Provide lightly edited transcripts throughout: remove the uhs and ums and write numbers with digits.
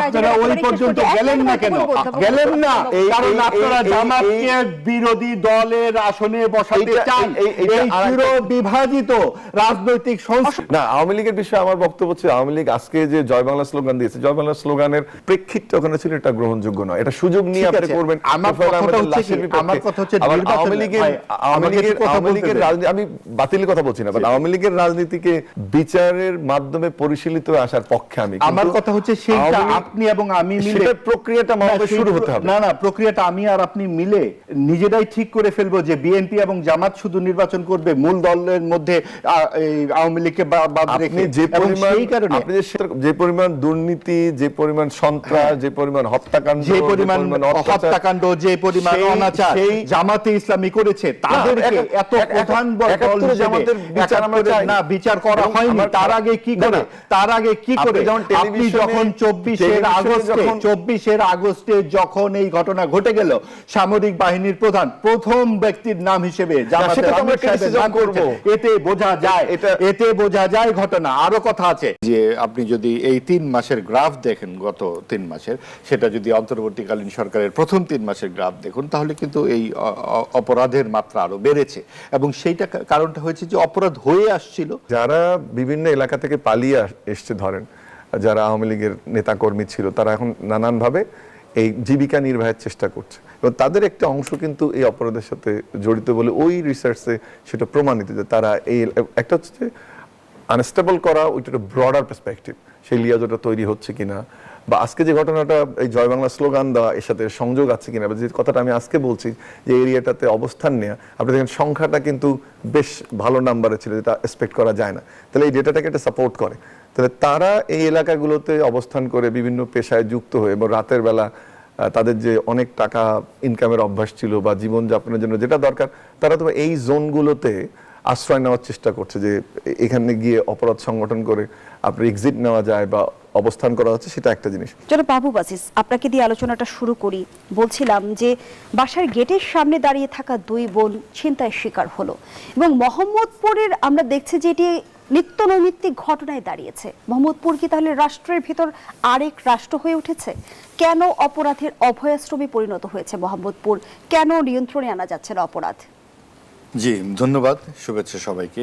আপনারা ওই পর্যন্ত গেলেন না কেন? গেলেন না কারণ আপনারা জামাতকে বিরোধী দলের আসনে বসাতে চান। এই পুরো বিভাজিত রাজনৈতিক না, আওয়ামী লীগের বিষয়ে আমার বক্তব্য হচ্ছে আওয়ামী লীগ আজকে যে জয় বাংলা স্লোগান দিয়েছে, জয় বাংলা স্লোগানের প্রেক্ষিতটা ওখানে ছিল, এটা গ্রহণযোগ্য নয়। এটা সুযোগ নিয়ে আপনি করবেন। আমার কথা হচ্ছে আওয়ামী লীগের রাজনীতি, আমি বাতিলের কথা বলছি না, বাট আওয়ামী লীগের রাজনীতিকে বিচারের মাধ্যমে পরিশীলিত আসার পক্ষে আমি। আমার কথা হচ্ছে সেইটা আপনি এবং আমি মিলে প্রক্রিয়াটা মানবে শুরু হতে হবে। না, প্রক্রিয়াটা আমি আর আপনি মিলে নিজেরাই ঠিক করে ফেলবো যে বিএনপি এবং জামাত শুধু নির্বাচন করবে, মূল দলের মধ্যে আওয়ামী লীগকে বাদ রেখে। যে পরিমাণ দুর্নীতি, যে পরিমাণ সন্ত্রাস, যে পরিমাণ হত্যাকাণ্ড, যে পরিমাণ অনাচার জামাতে ইসলামী করেছে, তাদেরকে এত প্রধান বিচার করা হয়নি। তার আগে কি করে আপনি যখন 24 আগস্টে যখন এই ঘটনা ঘটে গেল, সামরিক বাহিনীর প্রধান প্রথম ব্যক্তির নাম হিসেবে এতে বোঝা যায় ঘটনা। আরো কথা আছে যে আপনি যদি এই 3 মাসের গ্রাফ দেখেন, গত 3 মাসের, সেটা যদি অন্তর্বর্তীকালীন সরকারের প্রথম 3 মাসের গ্রাফ দেখুন, তাহলে কিন্তু এই অপরাধের মাত্রা আরো বেড়েছে। এবং সেইটা কারণটা হয়েছে যে অপরাধ হয়ে আসছিল। যারা বিভিন্ন এলাকা থেকে পালিয়ে এসছে, ধরেন যারা আওয়ামী লীগের নেতাকর্মী ছিল, তারা এখন নানানভাবে এই জীবিকা নির্বাহের চেষ্টা করছে, এবং তাদের একটা অংশ কিন্তু এই অপরাধের সাথে জড়িত বলে ওই রিসার্চে সেটা প্রমাণিত যে তারা এই একটা হচ্ছে যে আনস্টেবল করা, ওইটা একটা ব্রডার পার্সপেক্টিভ, সেই লিয়াজোটা তৈরি হচ্ছে কিনা, বা আজকে যে ঘটনাটা এই জয় বাংলা স্লোগান দেওয়া এর সাথে সংযোগ আছে কিনা, বা যে কথাটা আমি আজকে বলছি যে এরিয়াটাতে অবস্থান নেওয়া, আপনি দেখেন সংখ্যাটা কিন্তু বেশ ভালো নাম্বারে ছিল, যেটা এক্সপেক্ট করা যায় না। তাহলে এই ডেটাটাকে এটা সাপোর্ট করে। তাহলে তারা এই এলাকাগুলোতে অবস্থান করে বিভিন্ন পেশায় যুক্ত হয়ে, এবং রাতের বেলা তাদের যে অনেক টাকা ইনকামের অভ্যাস ছিল বা জীবনযাপনের জন্য যেটা দরকার, তারা তো এই জোনগুলোতে আশ্রয় নেওয়ার চেষ্টা করছে, যে এখানে গিয়ে অপরাধ সংগঠন করে আপনার এক্সিট নেওয়া যায় বা অবস্থান করা হচ্ছে, সেটা একটা জিনিস। চলো বাবু বাসিস, আপনাকে দিয়ে আলোচনাটা শুরু করি। বলছিলাম যে বাসার গেটের সামনে দাঁড়িয়ে থাকা 2 বোন ছিনতাইয়ের শিকার হলো, এবং মোহাম্মদপুরের আমরা দেখছি যে এটি নিত্য নৈমিত্তিক ঘটনায় দাঁড়িয়েছে। মোহাম্মদপুর কি তাহলে রাষ্ট্রের ভিতর আরেক রাষ্ট্র হয়ে উঠেছে? কেন অপরাধের অভয়াশ্রমে পরিণত হয়েছে মোহাম্মদপুর? কেন নিয়ন্ত্রণে আনা যাচ্ছে না অপরাধ? জি, ধন্যবাদ, শুভেচ্ছা সবাইকে।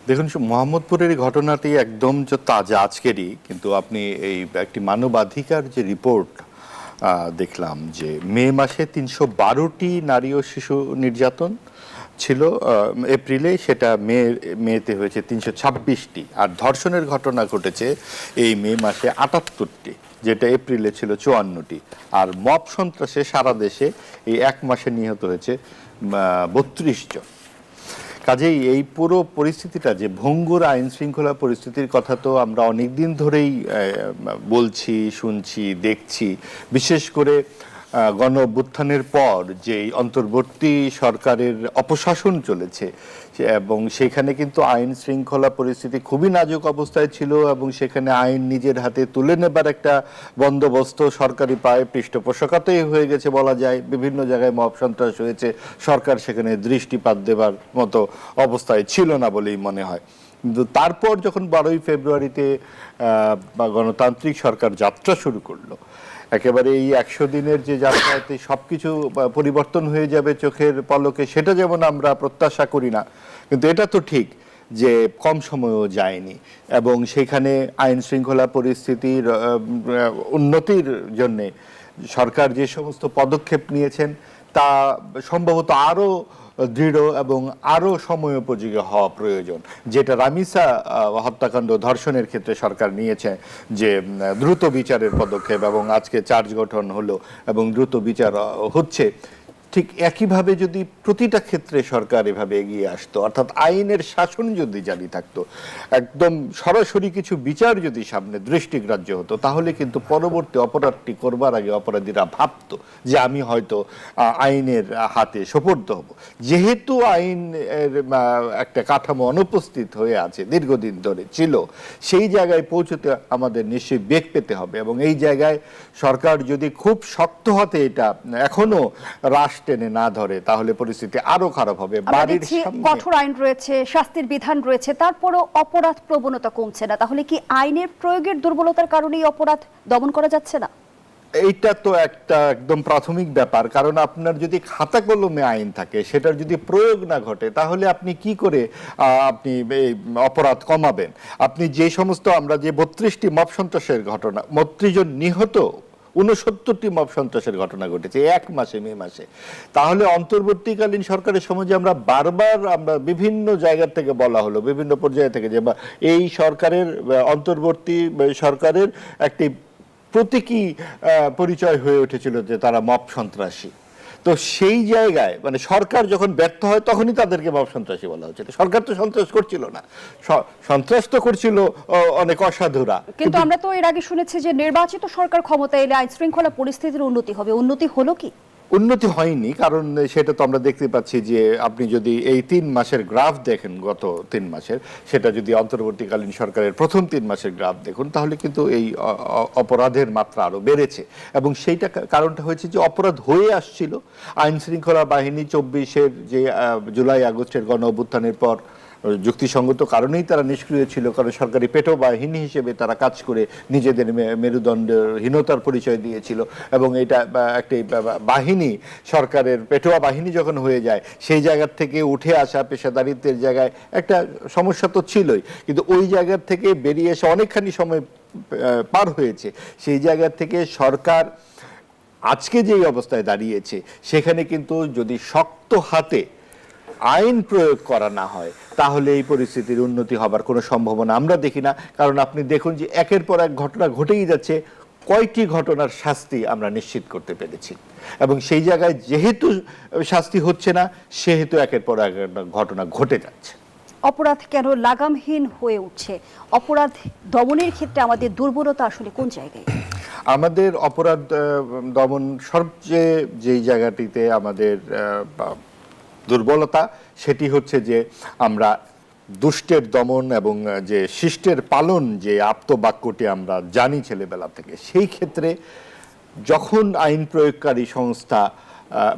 দেখুন, মোহাম্মদপুরের ঘটনাটি একদম যে তাজা আজকেরই, কিন্তু আপনি এই একটি মানবাধিকার যে রিপোর্ট দেখলাম যে মে মাসে 312টি নারী ও শিশু নির্যাতন ছিল এপ্রিলে, সেটা মেতে হয়েছে 326টি, আর ধর্ষণের ঘটনা ঘটেছে এই মে মাসে 78টি, যেটা এপ্রিলে ছিল 54টি, আর মব সন্ত্রাসে সারা দেশে এই 1 মাসে নিহত হয়েছে 32 জন। কাজেই এই পুরো পরিস্থিতিটা যে ভঙ্গুর আইন শৃঙ্খলা পরিস্থিতির কথা তো আমরা অনেক দিন ধরেই বলছি, শুনছি, দেখছি। বিশেষ করে গণ অভ্যুত্থানের পর যে অন্তর্বর্তী সরকারের অপশাসন চলেছে, এবং সেখানে কিন্তু আইন শৃঙ্খলা পরিস্থিতি খুবই নাজুক অবস্থায় ছিল, এবং সেখানে আইন নিজের হাতে তুলে নেবার একটা বন্দোবস্ত সরকারি পায়ে পৃষ্ঠপোষকতাই হয়ে গেছে বলা যায়। বিভিন্ন জায়গায় মব সন্ত্রাস হয়েছে, সরকার সেখানে দৃষ্টিপাত দেবার মতো অবস্থায় ছিল না বলেই মনে হয়। কিন্তু তারপর যখন 12ই ফেব্রুয়ারিতে গণতান্ত্রিক সরকার যাত্রা শুরু করলো, একেবারে এই 100 দিনের যে যাত্রাতে সবকিছু পরিবর্তন হয়ে যাবে চোখের পলকে, সেটা যেমন আমরা প্রত্যাশা করি না, কিন্তু এটা তো ঠিক যে কম সময়ও যায়নি, এবং সেখানে আইন শৃঙ্খলা পরিস্থিতির উন্নতির জন্যে সরকার যে সমস্ত পদক্ষেপ নিয়েছেন তা সম্ভবত আরও দৃঢ় এবং আরও সময়োপযোগী হওয়া প্রয়োজন। যেটা রামিসা হত্যাকাণ্ড ধর্ষণের ক্ষেত্রে সরকার নিয়েছে, যে দ্রুত বিচারের পদক্ষেপ, এবং আজকে চার্জ গঠন হলো এবং দ্রুত বিচার হচ্ছে, ঠিক একইভাবে যদি প্রতিটা ক্ষেত্রে সরকার এভাবে এগিয়ে আসতো, অর্থাৎ আইনের শাসন যদি জারি থাকতো, একদম সরাসরি কিছু বিচার যদি সামনে দৃষ্টিগ্রাহ্য হতো, তাহলে কিন্তু পরবর্তী অপরাধটি করবার আগে অপরাধীরা ভাবতো যে আমি হয়তো আইনের হাতে সোপর্দ হব। যেহেতু আইনের একটা কাঠামো অনুপস্থিত হয়ে আছে, দীর্ঘদিন ধরে ছিল, সেই জায়গায় পৌঁছতে আমাদের নিশ্চয়ই বেগ পেতে হবে। এবং এই জায়গায় সরকার যদি খুব শক্ত হাতে এটা এখনো রাষ্ট্র টেনে না ধরে তাহলে পরিস্থিতি আরো খারাপ হবে। আমরা বাড়ির দেখছি সামনে কঠোর আইন রয়েছে, শাস্তির বিধান রয়েছে, তারপরেও অপরাধ প্রবণতা কমছে না। তাহলে কি আইনের প্রয়োগের দুর্বলতার কারণেই অপরাধ দমন করা যাচ্ছে না? এইটা তো একটা একদম প্রাথমিক ব্যাপার, কারণ আপনার যদি খাতা কলমে আইন থাকে, সেটার যদি প্রয়োগ না ঘটে, তাহলে আপনি কি করে আপনি এই অপরাধ কমাবেন? আপনি যে সমস্ত আমরা যে 32টি মব সন্ত্রাসের ঘটনা, 32 জন নিহত, 69টি মব সন্ত্রাসের ঘটনা ঘটেছে এক মাসে, মে মাসে, তাহলে অন্তর্বর্তীকালীন সরকারের সময় যে আমরা বারবার আমরা বিভিন্ন জায়গা থেকে বলা হলো, বিভিন্ন পর্যায়ে থেকে, যে এই সরকারের অন্তর্বর্তী সরকারের একটি প্রতীকী পরিচয় হয়ে উঠেছিল যে তারা মব সন্ত্রাসী। তো সেই জায়গায় মানে সরকার যখন ব্যর্থ হয় তখনই তাদেরকে মব সন্ত্রাসী বলা হচ্ছে। সরকার তো সন্ত্রাস করছিল না, সন্ত্রাস তো করছিল অনেক অসাধুরা। কিন্তু আমরা তো এর আগে শুনেছি যে নির্বাচিত সরকার ক্ষমতায় এলে আইন শৃঙ্খলা পরিস্থিতির উন্নতি হবে। উন্নতি হলো কি? উন্নতি হয়নি, কারণ সেটা তো আমরা দেখতে পাচ্ছি যে আপনি যদি এই 3 মাসের গ্রাফ দেখেন, গত 3 মাসের, সেটা যদি অন্তর্বর্তীকালীন সরকারের প্রথম 3 মাসের গ্রাফ দেখুন, তাহলে কিন্তু এই অপরাধের মাত্রা আরো বেড়েছে। এবং সেইটা কারণটা হয়েছে যে অপরাধ হয়ে আসছিল। আইন শৃঙ্খলা বাহিনী 24-এর যে জুলাই আগস্টের গণ অভ্যুত্থানের পর যুক্তিসঙ্গত কারণেই তারা নিষ্ক্রিয় ছিল, কারণ সরকারি পেটো বাহিনী হিসেবে তারা কাজ করে নিজেদের মেরুদণ্ডহীনতার পরিচয় দিয়েছিল। এবং এটা একটি বাহিনী, সরকারের পেটোয়া বাহিনী যখন হয়ে যায়, সেই জায়গার থেকে উঠে আসা পেশাদারিত্বের জায়গায় একটা সমস্যা তো ছিলই, কিন্তু ওই জায়গার থেকে বেরিয়ে এসে অনেকখানি সময় পার হয়েছে। সেই জায়গা থেকে সরকার আজকে যেই অবস্থায় দাঁড়িয়েছে, সেখানে কিন্তু যদি শক্ত হাতে আইন প্রয়োগ করা না হয়, তাহলে এই পরিস্থিতির উন্নতি হবার কোনো সম্ভাবনা আমরা দেখি না। কারণ আপনি দেখুন যে একের পর এক ঘটনা ঘটেই যাচ্ছে। কয়টি ঘটনার শাস্তি আমরা নিশ্চিত করতে পেরেছি, এবং সেই জায়গায় যেহেতু শাস্তি হচ্ছে না, সেহেতু একের পর এক ঘটনা ঘটে যাচ্ছে। অপরাধ কেন লাগামহীন হয়ে উঠছে? অপরাধ দমনের ক্ষেত্রে আমাদের দুর্বলতা আসলে কোন জায়গায়? আমাদের অপরাধ দমন সবচেয়ে যেই জায়গাটিতে আমাদের দুর্বলতা, সেটি হচ্ছে যে আমরা দুষ্টের দমন এবং যে শিষ্টের পালন, যে আপ্তবাক্যটি আমরা জানি ছেলেবেলা থেকে, সেই ক্ষেত্রে যখন আইন প্রয়োগকারী সংস্থা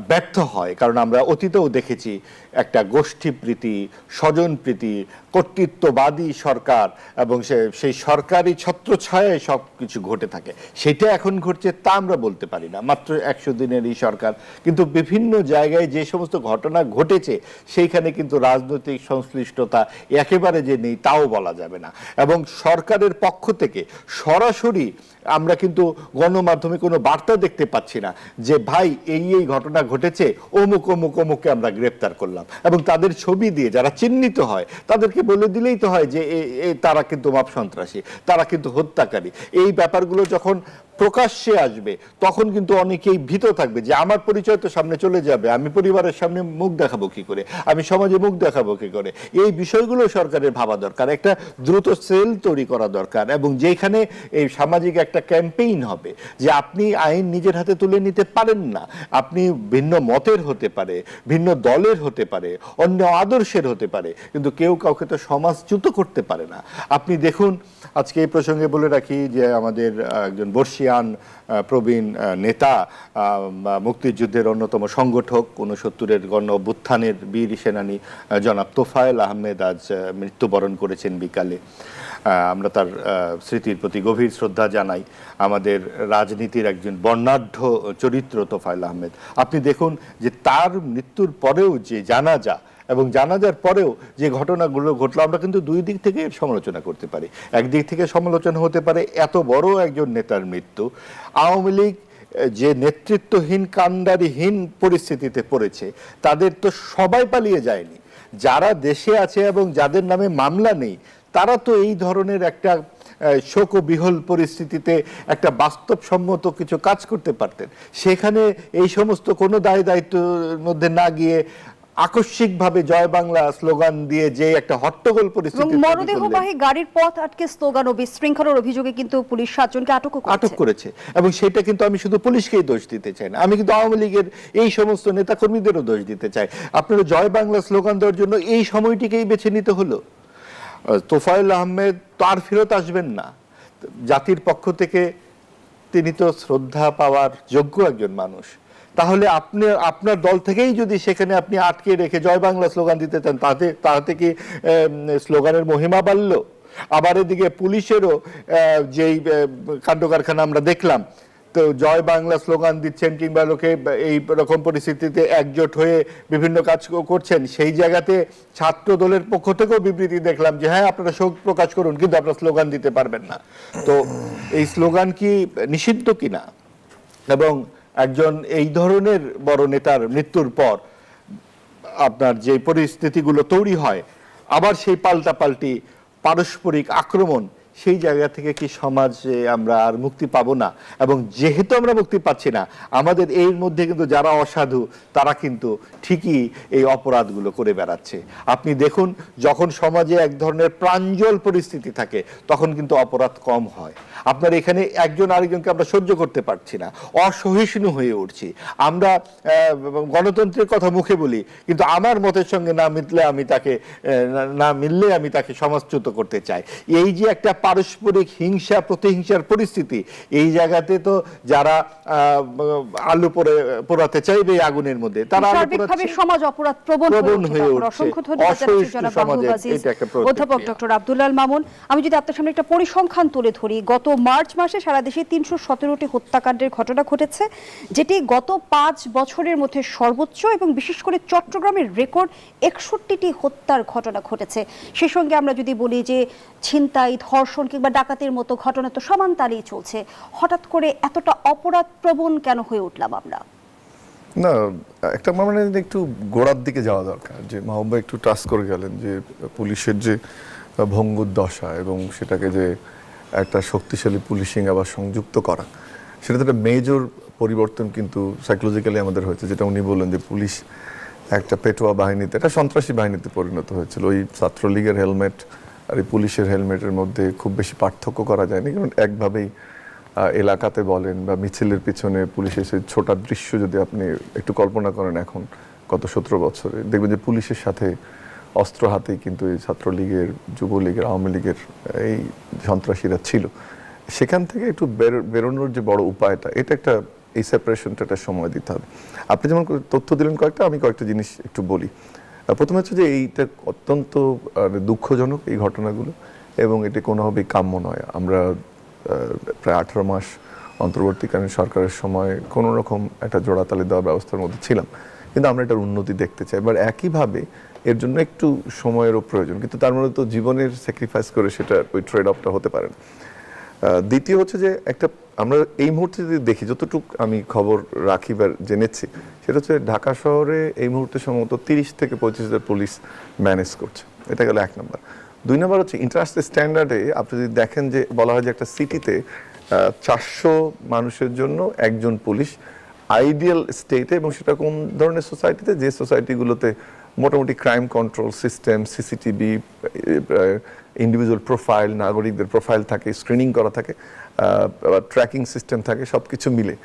ব্যর্থ হয়, কারণ আমরা অতীতেও দেখেছি একটা গোষ্ঠীপ্রীতি, স্বজনপ্রীতি, কর্তৃত্ববাদী সরকার, এবং সেই সরকারি ছত্রছায়ায় সব কিছু ঘটে থাকে। সেটা এখন ঘটছে তা আমরা বলতে পারি না, মাত্র 100 দিনের এই সরকার। কিন্তু বিভিন্ন জায়গায় যে সমস্ত ঘটনা ঘটেছে, সেইখানে কিন্তু রাজনৈতিক সংশ্লিষ্টতা একেবারে যে নেই তাও বলা যাবে না। এবং সরকারের পক্ষ থেকে সরাসরি আমরা কিন্তু গণমাধ্যমে কোনো বার্তা দেখতে পাচ্ছি না যে ভাই এই এই ঘটনা ঘটেছে, অমুক অমুক অমুককে আমরা গ্রেপ্তার করলাম, এবং তাদের ছবি দিয়ে যারা চিহ্নিত হয় তাদেরকে বলে দিলেই তো হয় যে তারা কিন্তু মব সন্ত্রাসী, তারা কিন্তু হত্যাকারী। এই ব্যাপারগুলো যখন প্রকাশ্যে আসবে, তখন কিন্তু অনেকেই ভীত থাকবে যে আমার পরিচয় তো সামনে চলে যাবে, আমি পরিবারের সামনে মুখ দেখাবো কি করে, আমি সমাজে মুখ দেখাবো কি করে। এই বিষয়গুলো সরকারের ভাবা দরকার, একটা দ্রুত সেল তৈরি করা দরকার, এবং যেখানে এই সামাজিক একটা ক্যাম্পেইন হবে যে আপনি আইন নিজের হাতে তুলে নিতে পারেন না, আপনি ভিন্ন মতের হতে পারে, ভিন্ন দলের হতে পারে, অন্য আদর্শের হতে পারে, কিন্তু কেউ কাউকে তো সমাজচ্যুত করতে পারে না। আপনি দেখুন, আজকে এই প্রসঙ্গে বলে রাখি যে আমাদের একজন বর্ষিয়ান প্রবীণ নেতা, মুক্তিযুদ্ধের অন্যতম সংগঠক, 69-এর গণ অভ্যুত্থানের বীর সেনানী জনাব তোফায়েল আহমেদ আজ মৃত্যুবরণ করেছেন বিকালে। আমরা তার স্মৃতির প্রতি গভীর শ্রদ্ধা জানাই। আমাদের রাজনীতির একজন বর্ণাঢ্য চরিত্র তোফায়েল আহমেদ। আপনি দেখুন যে তার মৃত্যুর পরেও যে জানাজা, এবং জানাজার পরেও যে ঘটনাগুলো ঘটলো, আমরা কিন্তু দুই দিক থেকে সমালোচনা করতে পারি। একদিক থেকে সমালোচনা হতে পারে এত বড় একজন নেতার মৃত্যু, আওয়ামী লীগ যে নেতৃত্বহীন, কাণ্ডারিহীন পরিস্থিতিতে পড়েছে, তাদের তো সবাই পালিয়ে যায়নি। যারা দেশে আছে এবং যাদের নামে মামলা নেই, তারা তো এই ধরনের একটা শোকবিহল পরিস্থিতিতে একটা বাস্তবসম্মত কিছু কাজ করতে পারতেন। সেখানে এই সমস্ত কোনো দায় দায়িত্বের মধ্যে না গিয়ে আকস্মিকভাবে জয় বাংলা স্লোগান দিয়ে যে একটা হট্টগোল পরিস্থিতি, মরদেহবাহী গাড়ির পথ আটকে স্লোগান ও বিশৃঙ্খলার অভিযোগে কিন্তু পুলিশ 7 জনকে আটক করেছে। এবং সেটা কিন্তু আমি শুধু পুলিশকেই দোষ দিতে চাই না, আমি কিন্তু আওয়ামী লীগের এই সমস্ত নেতাকর্মীদেরও দোষ দিতে চাই। আপনারা জয় বাংলা স্লোগান দেওয়ার জন্য এই সময়টিকেই বেছে নিতে হলো। তোফায়েল আহমেদ তো আর ফেরত আসবেন না। জাতির পক্ষ থেকে তিনি তো শ্রদ্ধা পাওয়ার যোগ্য একজন মানুষ, তাহলে আপনি আপনার দল থেকেই যদি সেখানে আপনি আটকে রেখে জয় বাংলা স্লোগান দিতে চান, তাতে কি স্লোগানের মহিমা বাড়ল? আবার এদিকে পুলিশেরও যেই কাণ্ড কারখানা আমরা দেখলাম, তো জয় বাংলা স্লোগান দিচ্ছেন কিংবা লোকে এই রকম পরিস্থিতিতে একজোট হয়ে বিভিন্ন কাজ করছেন, সেই জায়গাতে ছাত্র দলের পক্ষ থেকেও বিবৃতি দেখলাম যে হ্যাঁ আপনারা শোক প্রকাশ করুন, কিন্তু আপনারা স্লোগান দিতে পারবেন না। তো এই স্লোগান কি নিষিদ্ধ কিনা? এবং একজন এই ধরনের বড় নেতার মৃত্যুর পর আপনার যে পরিস্থিতিগুলো তৈরি হয়, আবার সেই পাল্টাপাল্টি পারস্পরিক আক্রমণ, সেই জায়গা থেকে কি সমাজে আমরা আর মুক্তি পাবো না? এবং যেহেতু আমরা মুক্তি পাচ্ছি না, আমাদের এর মধ্যে কিন্তু যারা অসাধু তারা কিন্তু ঠিকই এই অপরাধগুলো করে বেড়াচ্ছে। আপনি দেখুন, যখন সমাজে এক ধরনের প্রাঞ্জল পরিস্থিতি থাকে তখন কিন্তু অপরাধ কম হয়। আপনার এখানে একজন আরেকজনকে আমরা সহ্য করতে পারছি না, অসহিষ্ণু হয়ে উঠছি আমরা। গণতন্ত্রের কথা মুখে বলি, কিন্তু আমার মতের সঙ্গে না মিললে আমি তাকে সমাজচ্যুত করতে চাই। এই যে একটা পারস্পরিক হিংসা প্রতিহিংসার পরিস্থিতি, এই জায়গাতে তো যারা আলু পোড়াতে চাইবে এই আগুনের মধ্যে, তারা সার্বিকভাবে সমাজ অপরাধ প্রবণ হয়ে উঠছে। অসংখ্য ধন্যবাদ জনাব মাহবুব আজিজ। অধ্যাপক ডক্টর আব্দুল্লাহ আল মামুন, আমি যদি আপনার সামনে একটা পরিসংখ্যান তুলে ধরি, গত মার্চ মাসে সারা দেশে 317টি হত্যাকাণ্ডের ঘটনা ঘটেছে, যেটি গত 5 বছরের মধ্যে সর্বোচ্চ, এবং বিশেষ করে চট্টগ্রামের রেকর্ড 61টি হত্যার ঘটনা ঘটেছে। সেই সঙ্গে আমরা যদি বলি যে ছিনতাই, ধর্ষণ কিংবা ডাকাতির মতো ঘটনা তো সমান তালেই চলছে, হঠাৎ করে এতটা অপরাধ প্রবণ কেন হয়ে উঠলাম আমরা? না, একটা মানে একটু গোড়ার দিকে যাওয়া দরকার। যে মাহবুব একটু টাচ করে গেলেন যে পুলিশের যে ভঙ্গুর দশা এবং সেটাকে যে একটা শক্তিশালী পুলিশিং আবার সংযুক্ত করা, সেটাতে একটা মেজর পরিবর্তন কিন্তু সাইকোলজিক্যালি আমাদের হয়েছে। যেটা উনি বললেন যে পুলিশ একটা পেটোয়া বাহিনীতে, একটা সন্ত্রাসী বাহিনীতে পরিণত হয়েছিল। ওই ছাত্রলীগের হেলমেট আর এই পুলিশের হেলমেটের মধ্যে খুব বেশি পার্থক্য করা যায়নি, কারণ একভাবেই এলাকাতে বলেন বা মিছিলের পিছনে পুলিশের সেই ছোটা দৃশ্য যদি আপনি একটু কল্পনা করেন, এখন গত 17 বছরে দেখবেন যে পুলিশের সাথে অস্ত্র হাতেই কিন্তু এই ছাত্রলীগের, যুবলীগের, আওয়ামী লীগের এই সন্ত্রাসীরা ছিল। সেখান থেকে একটু বেরোনোর যে বড় উপায়টা, এটা একটা, এই সেপারেশনটা একটা সময় দিতে হবে। আপনি যেমন তথ্য দিলেন কয়েকটা, আমি কয়েকটা জিনিস একটু বলি। প্রথমে হচ্ছে যে এইটা অত্যন্ত দুঃখজনক এই ঘটনাগুলো, এবং এটি কোনোভাবেই কাম্য নয়। আমরা প্রায় 18 মাস অন্তর্বর্তীকালীন সরকারের সময় কোনো রকম একটা জোড়াতালি দেওয়ার ব্যবস্থার মধ্যে ছিলাম, কিন্তু আমরা এটার উন্নতি দেখতে চাই। এবার একইভাবে এর জন্য একটু সময়েরও প্রয়োজন, কিন্তু তার মধ্যে তো জীবনের স্যাক্রিফাইস করে সেটা ওই ট্রেড অফটা হতে পারে না। দ্বিতীয় হচ্ছে যে একটা, আমরা এই মুহূর্তে যদি দেখি, যতটুকু আমি খবর রাখি বা জেনেছি, সেটা হচ্ছে ঢাকা শহরে এই মুহূর্তে সম্ভবত 30 থেকে 25,000 পুলিশ ম্যানেজ করছে। এটা গেল 1 নম্বর। 2 নম্বর হচ্ছে ইন্টারন্যাশনাল স্ট্যান্ডার্ডে আপনি যদি দেখেন যে বলা হয় যে একটা সিটিতে 400 মানুষের জন্য একজন পুলিশ আইডিয়াল স্টেটে, এবং সেটা কোন ধরনের সোসাইটিতে, যে সোসাইটিগুলোতে মোটামুটি crime control system, CCTV, individual profile, নাগরিকদের প্রোফাইল থাকে, স্ক্রিনিং করা থাকে, ট্র্যাকিং সিস্টেম থাকে, সব কিছু মিলে।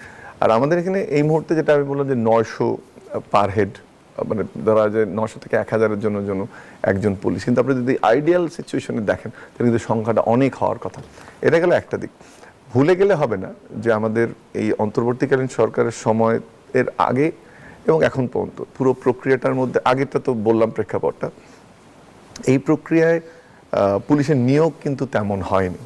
আর আমাদের এখানে এই মুহূর্তে যেটা আমি বললাম যে 900 পার হেড, মানে ধরা যায় 900 থেকে 1000-এর জন্য একজন পুলিশ। কিন্তু আপনি যদি আইডিয়াল সিচুয়েশনে দেখেন, তাহলে কিন্তু সংখ্যাটা অনেক হওয়ার কথা। এটা গেল একটা দিক। ভুলে গেলে হবে না যে আমাদের এই অন্তর্বর্তীকালীন সরকারের সময় এর আগে এবং এখন পর্যন্ত পুরো প্রক্রিয়াটার মধ্যে, আগেরটা তো বললাম প্রেক্ষাপটটা, এই প্রক্রিয়ায় পুলিশের নিয়োগ কিন্তু তেমন হয়নি।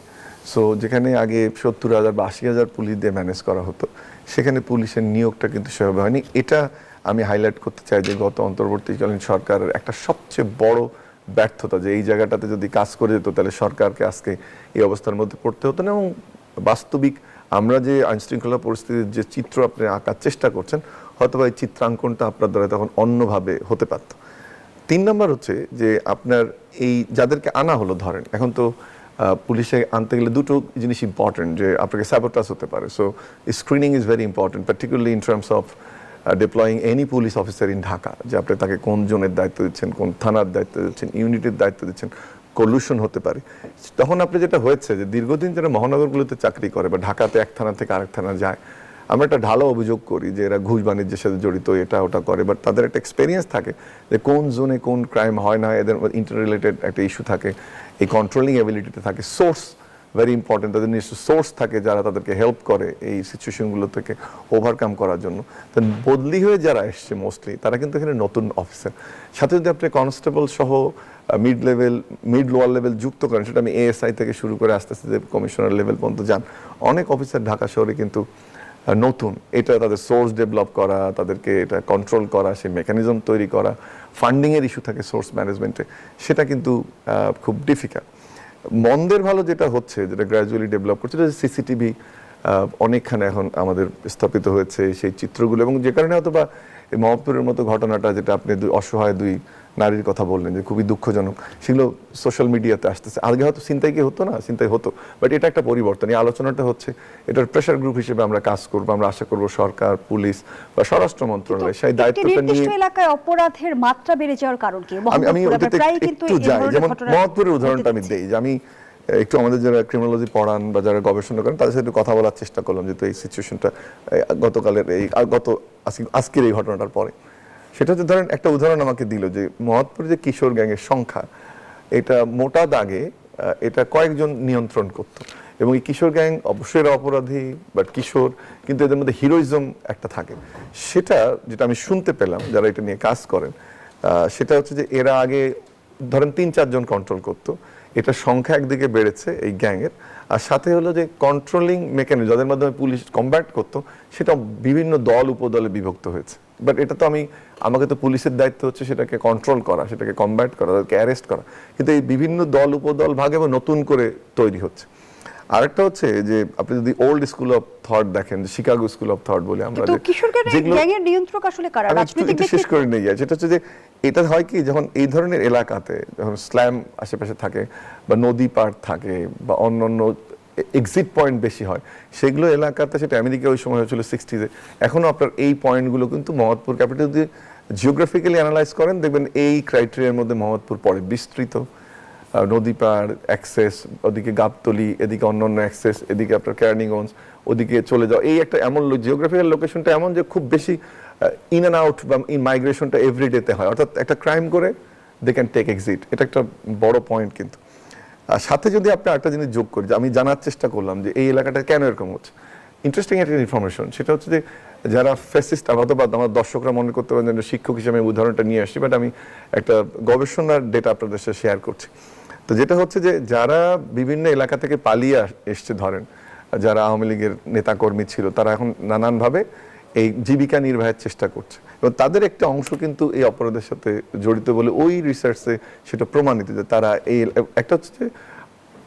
সো যেখানে আগে 70,000 বা 80,000 পুলিশ দিয়ে ম্যানেজ করা হতো, সেখানে পুলিশের নিয়োগটা কিন্তু সেভাবে হয়নি। এটা আমি হাইলাইট করতে চাই যে গত অন্তর্বর্তীকালীন সরকারের একটা সবচেয়ে বড় ব্যর্থতা, যে এই জায়গাটাতে যদি কাজ করে যেত তাহলে সরকারকে আজকে এই অবস্থার মধ্যে পড়তে হতো না। এবং বাস্তবিক আমরা যে আইনশৃঙ্খলা পরিস্থিতির যে চিত্র আপনি আঁকার চেষ্টা করছেন, হয়তো এই চিত্রাঙ্কনটা আপনার দ্বারা তখন অন্যভাবে হতে পারত। 3 নম্বর হচ্ছে যে আপনার এই যাদেরকে আনা হলো, ধরেন এখন তো পুলিশে আনতে গেলে দুটো জিনিস ইম্পর্টেন্ট, যে আপনাকে স্যাবোটাজ হতে পারে। So screening is very important, particularly in terms of ডিপ্লয়িং any police officer in Dhaka, যে আপনি তাকে কোন জোনের দায়িত্ব দিচ্ছেন, কোন থানার দায়িত্ব দিচ্ছেন, ইউনিটের দায়িত্ব দিচ্ছেন, কলুশন হতে পারে। তখন আপনি যেটা হয়েছে যে দীর্ঘদিন যারা মহানগরগুলোতে চাকরি করে বা ঢাকাতে এক থানা থেকে আরেক থানা যায়, আমরা একটা ঢালো অভিযোগ করি যে এরা ঘুষ বাণিজ্যের সাথে জড়িত, এটা ওটা করে, বাট তাদের একটা এক্সপেরিয়েন্স থাকে যে কোন জোনে কোন ক্রাইম হয় না, এদের ইন্টার রিলেটেড একটা ইস্যু থাকে, এই কন্ট্রোলিং অ্যাবিলিটিতে থাকে, সোর্স ভেরি ইম্পর্টেন্ট। তাদের নিজস্ব সোর্স থাকে যারা তাদেরকে হেল্প করে এই সিচুয়েশনগুলো থেকে ওভারকাম করার জন্য। তো বদলি হয়ে যারা এসছে মোস্টলি তারা কিন্তু এখানে নতুন অফিসার। সাথে যদি আপনি কনস্টেবল সহ মিড লোয়ার লেভেল যুক্ত করেন, সেটা আমি এএসআই থেকে শুরু করে আস্তে আস্তে কমিশনার লেভেল পর্যন্ত যান, অনেক অফিসার ঢাকা শহরে কিন্তু নতুন। এটা তাদের সোর্স ডেভেলপ করা, তাদেরকে এটা কন্ট্রোল করা, সেই মেকানিজম তৈরি করা, ফান্ডিংয়ের ইস্যু থাকে সোর্স ম্যানেজমেন্টে, সেটা কিন্তু খুব ডিফিকাল্ট। মন্দের ভালো যেটা হচ্ছে, যেটা গ্র্যাজুয়ালি ডেভেলপ করছে, সেটা সিসিটিভি অনেকখানে এখন আমাদের স্থাপিত হয়েছে সেই চিত্রগুলো, এবং যে কারণে হয়তো বা এই মোহাম্মদপুরের মতো ঘটনাটা, যেটা আপনি অসহায় দুই নারীর কথা বললেন যে খুবই দুঃখজনক, সেগুলো সোশ্যাল মিডিয়াতে আসতেছে। আগে হয়তো চিন্তাই কি হতো না, চিন্তাই হতো, বাট এটা একটা পরিবর্তন। এই আলোচনাটা হচ্ছে, এটার প্রেশার গ্রুপ হিসেবে আমরা কাজ করবো। আমরা আশা করবো সরকার, পুলিশ বা স্বরাষ্ট্র মন্ত্রণালয় সেই দায়িত্বটা নিয়ে। নির্দিষ্ট এলাকায় অপরাধের মাত্রা বেড়ে যাওয়ার কারণ কি? আমি ওটাতে একটু যাই, যেমন মোহাম্মদপুরের উদাহরণটা আমি দেই, যে আমি একটু আমাদের যারা ক্রিমিনোলজি পড়ান বা যারা গবেষণা করেন তাদের সাথে কথা বলার চেষ্টা করলাম, যেহেতু এই সিচুয়েশনটা গতকালের আজকের এই ঘটনাটার পরে। সেটা হচ্ছে, ধরেন একটা উদাহরণ আমাকে দিল যে মোহাম্মদপুরে যে কিশোর গ্যাংয়ের সংখ্যা, এটা মোটা দাগে এটা কয়েকজন নিয়ন্ত্রণ করত, এবং এই কিশোর গ্যাং অবশ্যই এরা অপরাধী, বাট কিশোর, কিন্তু এদের মধ্যে হিরোইজম একটা থাকে। সেটা যেটা আমি শুনতে পেলাম যারা এটা নিয়ে কাজ করেন, সেটা হচ্ছে যে এরা আগে ধরেন 3-4 জন কন্ট্রোল করতো, এটা সংখ্যা একদিকে বেড়েছে এই গ্যাংয়ের, আর সাথে হলো যে কন্ট্রোলিং মেকানিজম যাদের মাধ্যমে পুলিশ কমব্যাট করতো, সেটা বিভিন্ন দল উপদলে বিভক্ত হয়েছে। বাট এটা তো আমাকে তো পুলিশের দায়িত্ব হচ্ছে সেটাকে কন্ট্রোল করা, সেটাকে কমব্যাট করা, তাদেরকে অ্যারেস্ট করা, কিন্তু এই বিভিন্ন দল উপদল ভাগে বা নতুন করে তৈরি হচ্ছে। আরেকটা হচ্ছে যে আপনি যদি ওল্ড স্কুল অফ থট দেখেন, শিকাগো স্কুল অফ থট বলে আমরা, যেগুলো শেষ করে নিয়ে যায়, সেটা হচ্ছে যে এটা হয় কি, যখন এই ধরনের এলাকাতে যখন স্ল্যাম আশেপাশে থাকে বা নদী পাড় থাকে বা অন্যান্য এক্সিট পয়েন্ট বেশি হয়, সেগুলো এলাকাতে, সেটা আমেরিকা ওই সময় হয়েছিল 60s, এখনো আপনার এই পয়েন্টগুলো কিন্তু মোহাম্মদপুর ক্যাপিটাল যদি জিওগ্রাফিক্যালি অ্যানালাইজ করেন, দেখবেন এই ক্রাইটেরিয়ার মধ্যে মোহাম্মদপুর পড়ে। বিস্তৃত নদী পাড়, অ্যাক্সেস, ওদিকে গাবতলি, এদিকে অন্যান্য অ্যাক্সেস, এদিকে আপনার ক্যারানিগঞ্জ, ওদিকে চলে যাও, এই একটা এমন জিওগ্রাফিক্যাল লোকেশনটা এমন যে খুব বেশি ইন অ্যান্ড আউট বা ইন মাইগ্রেশনটা এভরিডেতে হয়, অর্থাৎ একটা ক্রাইম করে দে ক্যান টেক এক্সিট। এটা একটা বড় পয়েন্ট। কিন্তু সাথে যদি আপনি একটা জিনিস যোগ করি, যে আমি জানার চেষ্টা করলাম যে এই এলাকাটা কেন এরকম হচ্ছে, ইন্টারেস্টিং একটা ইনফরমেশন, সেটা হচ্ছে যে যারা ফ্যাসিস্ট, অথবা আমার দর্শকরা মনে করতে পারেন যে শিক্ষক হিসেবে উদাহরণটা নিয়ে আসছি, বাট আমি একটা গবেষণার ডেটা আপনাদের সাথে শেয়ার করছি। তো যেটা হচ্ছে যে যারা বিভিন্ন এলাকা থেকে পালিয়ে এসছে, ধরেন যারা আওয়ামী লীগের নেতাকর্মী ছিল, তারা এখন নানানভাবে এই জীবিকা নির্বাহের চেষ্টা করছে, এবং তাদের একটা অংশ কিন্তু এই অপরাধের সাথে জড়িত বলে ওই রিসার্চে সেটা প্রমাণিত, যে তারা এই একটা হচ্ছে যে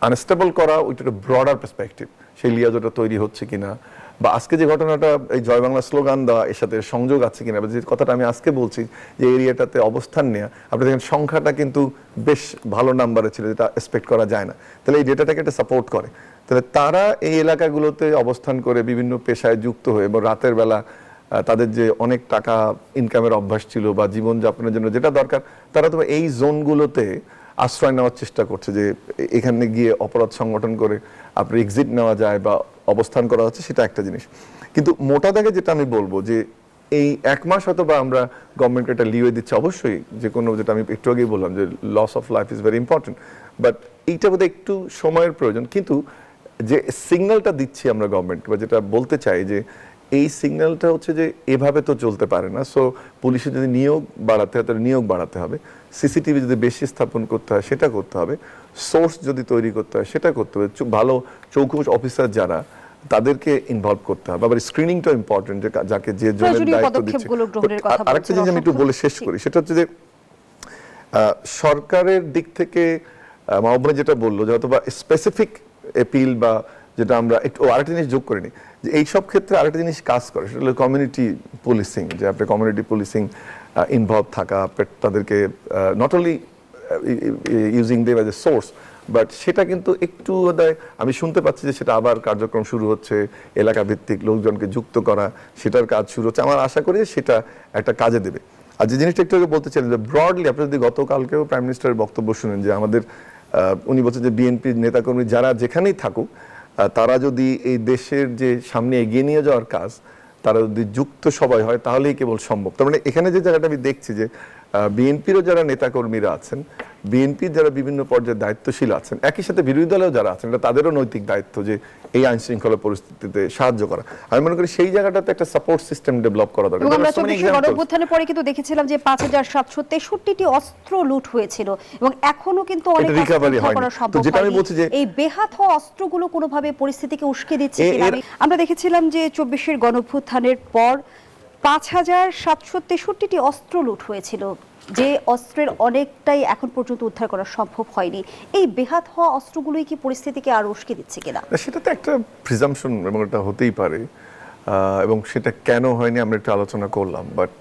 আনস্টেবল করা, ওইটা ব্রডার পার্সপেক্টিভ, সেই লিয়াজোটা তৈরি হচ্ছে কিনা, বা আজকে যে ঘটনাটা এই জয় বাংলা স্লোগান দেওয়া, এর সাথে সংযোগ আছে কিনা, বা যে কথাটা আমি আজকে বলছি যে এরিয়াটাতে অবস্থান নেওয়া, আপনি দেখেন সংখ্যাটা কিন্তু বেশ ভালো নাম্বারে ছিল, যেটা এক্সপেক্ট করা যায় না। তাহলে এই ডেটাটাকে এটা সাপোর্ট করে। তাহলে তারা এই এলাকাগুলোতে অবস্থান করে বিভিন্ন পেশায় যুক্ত হয়ে, এবং রাতের বেলা তাদের যে অনেক টাকা ইনকামের অভ্যাস ছিল বা জীবনযাপনের জন্য যেটা দরকার, তারা তো এই জোনগুলোতে আশ্রয় নেওয়ার চেষ্টা করছে, যে এখানে গিয়ে অপরাধ সংগঠন করে আপনার এক্সিট নেওয়া যায় বা অবস্থান করা হচ্ছে, সেটা একটা জিনিস। কিন্তু মোটা দাগে যেটা আমি বলবো, যে এই 1 মাস হয়তো বা আমরা গভর্নমেন্টকে একটা লিওয়ে দিচ্ছে, অবশ্যই যে কোনো, যেটা আমি একটু আগেই বললাম যে loss of life is very important, but এইটা বোধহয় একটু সময়ের প্রয়োজন। কিন্তু যে সিগন্যালটা দিচ্ছি আমরা গভর্নমেন্টকে, বা যেটা বলতে চাই, যে এই সিগন্যালটা হচ্ছে যে এভাবে তো চলতে পারে না। সো পুলিশের যদি নিয়োগ বাড়াতে হয়, তাহলে নিয়োগ বাড়াতে হবে। সিসিটিভি যদি বেশি স্থাপন করতে হয়, সেটা করতে হবে। সোর্স যদি তৈরি করতে হয়, সেটা করতে হবে। ভালো চৌকুশ অফিসার যারা, তাদেরকে ইনভলভ করতে হবে। আবার স্ক্রিনিংটা ইম্পর্টেন্ট, যে যাকে যে জনের দায়িত্ব দিচ্ছে। আরেকটা জিনিস আমি একটু বলে শেষ করি, সেটা হচ্ছে যে সরকারের দিক থেকে মাহবুব যেটা বললো, যে অথবা স্পেসিফিক এপিল, বা যেটা আমরা একটু আরেকটা জিনিস যোগ করিনি, যে এইসব ক্ষেত্রে আরেকটা জিনিস কাজ করে, সেটা হলো কমিউনিটি পুলিশিং, যে আপনি কমিউনিটি পুলিশিং ইনভলভ থাকা, তাদেরকে not only using them as a source, but সেটা কিন্তু একটু আমি শুনতে পাচ্ছি যে সেটা আবার কার্যক্রম শুরু হচ্ছে, এলাকা ভিত্তিক লোকজনকে যুক্ত করা, সেটার কাজ শুরু হচ্ছে। আমার আশা করি সেটা একটা কাজে দেবে। আর যে জিনিসটা একটু আগে বলতে চাইলেন, যে ব্রডলি আপনি যদি গতকালকেও প্রাইম মিনিস্টারের বক্তব্য শুনেন, যে আমাদের উনি বলছেন যে বিএনপির নেতাকর্মী যারা যেখানেই থাকুক, তারা যদি এই দেশের যে সামনে এগিয়ে নিয়ে যাওয়ার কাজ, তারা যদি যুক্ত সবাই হয়, তাহলেই কেবল সম্ভব। তার মানে এখানে যে জায়গাটা আমি দেখছি, যে বিএনপিরও যারা নেতাকর্মীরা আছেন বিএনপির যারা বিভিন্ন পর্যায়ে দায়িত্বশীল আছেন, একই সাথে বিরোধী দলেও যারা আছেন, এটা তাদেরও নৈতিক দায়িত্ব যে এই আইন শৃঙ্খলা পরিস্থিতিতে সাহায্য করা। আমি মনে করি সেই জায়গাটাতে একটা সাপোর্ট সিস্টেম ডেভেলপ করা দরকার। এবং আমরা There are so many 24 examples. গণঅভ্যুত্থানের পরে কিন্তু দেখেছিলাম যে 5763টি অস্ত্র লুট হয়েছিল এবং এখনো কিন্তু অনেক এটা অস্ত্র recovery উদ্ধার হয়নি। করা তো সম্ভব যেটা আমি হয়নি। বলছি যে এই বেহাত হওয়া অস্ত্রগুলো কোনোভাবে পরিস্থিতিকে উস্কে দিচ্ছে কিনা আমরা দেখেছিলাম যে 24 গণঅভ্যুত্থানের পর 5763টি অস্ত্র লুট হয়েছিল, যে অস্ত্রের অনেকটাই এখন পর্যন্ত উদ্ধার করা সম্ভব হয়নি। এই বেহাত হওয়া অস্ত্রগুলোই কি পরিস্থিতিকে আর উস্কে দিচ্ছে কিনা? সেটা তো একটা প্রিজাম্পশন এবং এটা হতেই পারে, এবং সেটা কেন হয়নি আমরা একটু আলোচনা করলাম, বাট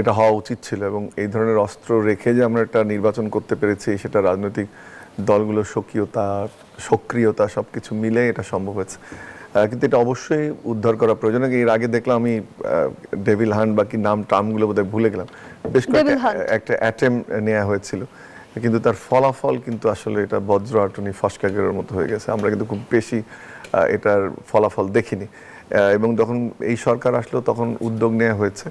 এটা হওয়া উচিত ছিল। এবং এই ধরনের অস্ত্র রেখে যে আমরা একটা নির্বাচন করতে পেরেছি, সেটা রাজনৈতিক দলগুলোর সক্রিয়তা সবকিছু মিলে এটা সম্ভব হয়েছে। কিন্তু এটা অবশ্যই উদ্ধার করা প্রয়োজন। এর আগে দেখলাম আমি ডেভিল হান্ট বা কি টার্মগুলো বোধহয় ভুলে গেলাম, বেশ একটা অ্যাটেম্প নেওয়া হয়েছিল, কিন্তু তার ফলাফল কিন্তু আসলে এটা বজ্র আটুনি ফসকাগের মতো হয়ে গেছে। আমরা কিন্তু খুব বেশি এটার ফলাফল দেখিনি। এবং যখন এই সরকার আসলো তখন উদ্যোগ নেওয়া হয়েছে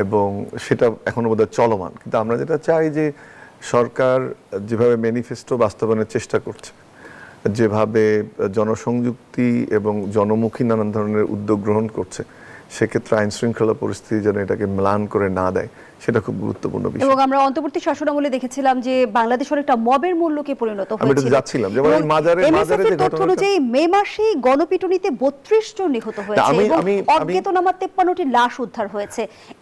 এবং সেটা এখনো বোধহয় চলমান। কিন্তু আমরা যেটা চাই যে সরকার যেভাবে ম্যানিফেস্টো বাস্তবায়নের চেষ্টা করছে, যেভাবে জনসংযুক্তি এবং জনমুখী নানান ধরনের উদ্যোগ গ্রহণ করছে, সেক্ষেত্রে আইন শৃঙ্খলা পরিস্থিতি যেন এটাকে ম্লান করে না দেয়, সেটা খুব গুরুত্বপূর্ণ বিষয়। এবং আমরা অন্তর্বর্তী শাসনামলে দেখেছিলাম যে বাংলাদেশ অনেকটা মবের মূল্যকে পরিণত আমি হয়েছিল। যাচ্ছিলাম যেমন এই মাজারে যে তথ্য অনুযায়ী মে মাসেই গণপিটুনিতে 32 জন নিহত হয়েছে এবং অজ্ঞাতনামা 53টি লাশ উদ্ধার হয়েছে।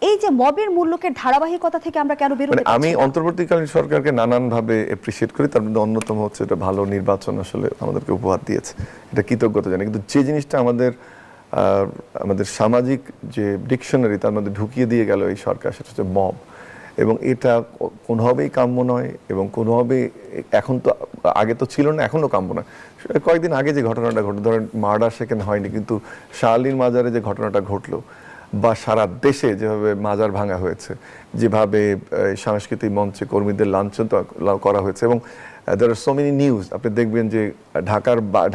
এই যে মবের মূল্যকে ধারাবাহিকতা থেকে আমরা কেন বেরোতে পারছি না? আমি অন্তর্বর্তীকালীন সরকারকে নানানভাবে এপ্রিশিয়েট করি, তার মধ্যে অন্যতম হচ্ছে এটা ভালো নির্বাচন আসলে আমাদেরকে উপহার দিয়েছে, এটা কৃতজ্ঞতা জানি। কিন্তু যে জিনিসটা আমাদের সামাজিক যে ডিকশনারি তার মধ্যে ঢুকিয়ে দিয়ে গেল এই সরকার, সেটা হচ্ছে মব। এবং এটা কোনোভাবেই কাম্য নয় এবং কোনোভাবেই এখন তো আগে তো ছিল না, এখনও কাম্য নয়। কয়েকদিন আগে যে ঘটনাটা ঘটলো, ধরেন মার্ডার সেখানে হয়নি, কিন্তু শাহলির মাজারে যে ঘটনাটা ঘটলো বা সারা দেশে যেভাবে মাজার ভাঙা হয়েছে, যেভাবে সাংস্কৃতিক মঞ্চে কর্মীদের লাঞ্ছন করা হয়েছে, এবং there are so many news, আপনি দেখবেন যে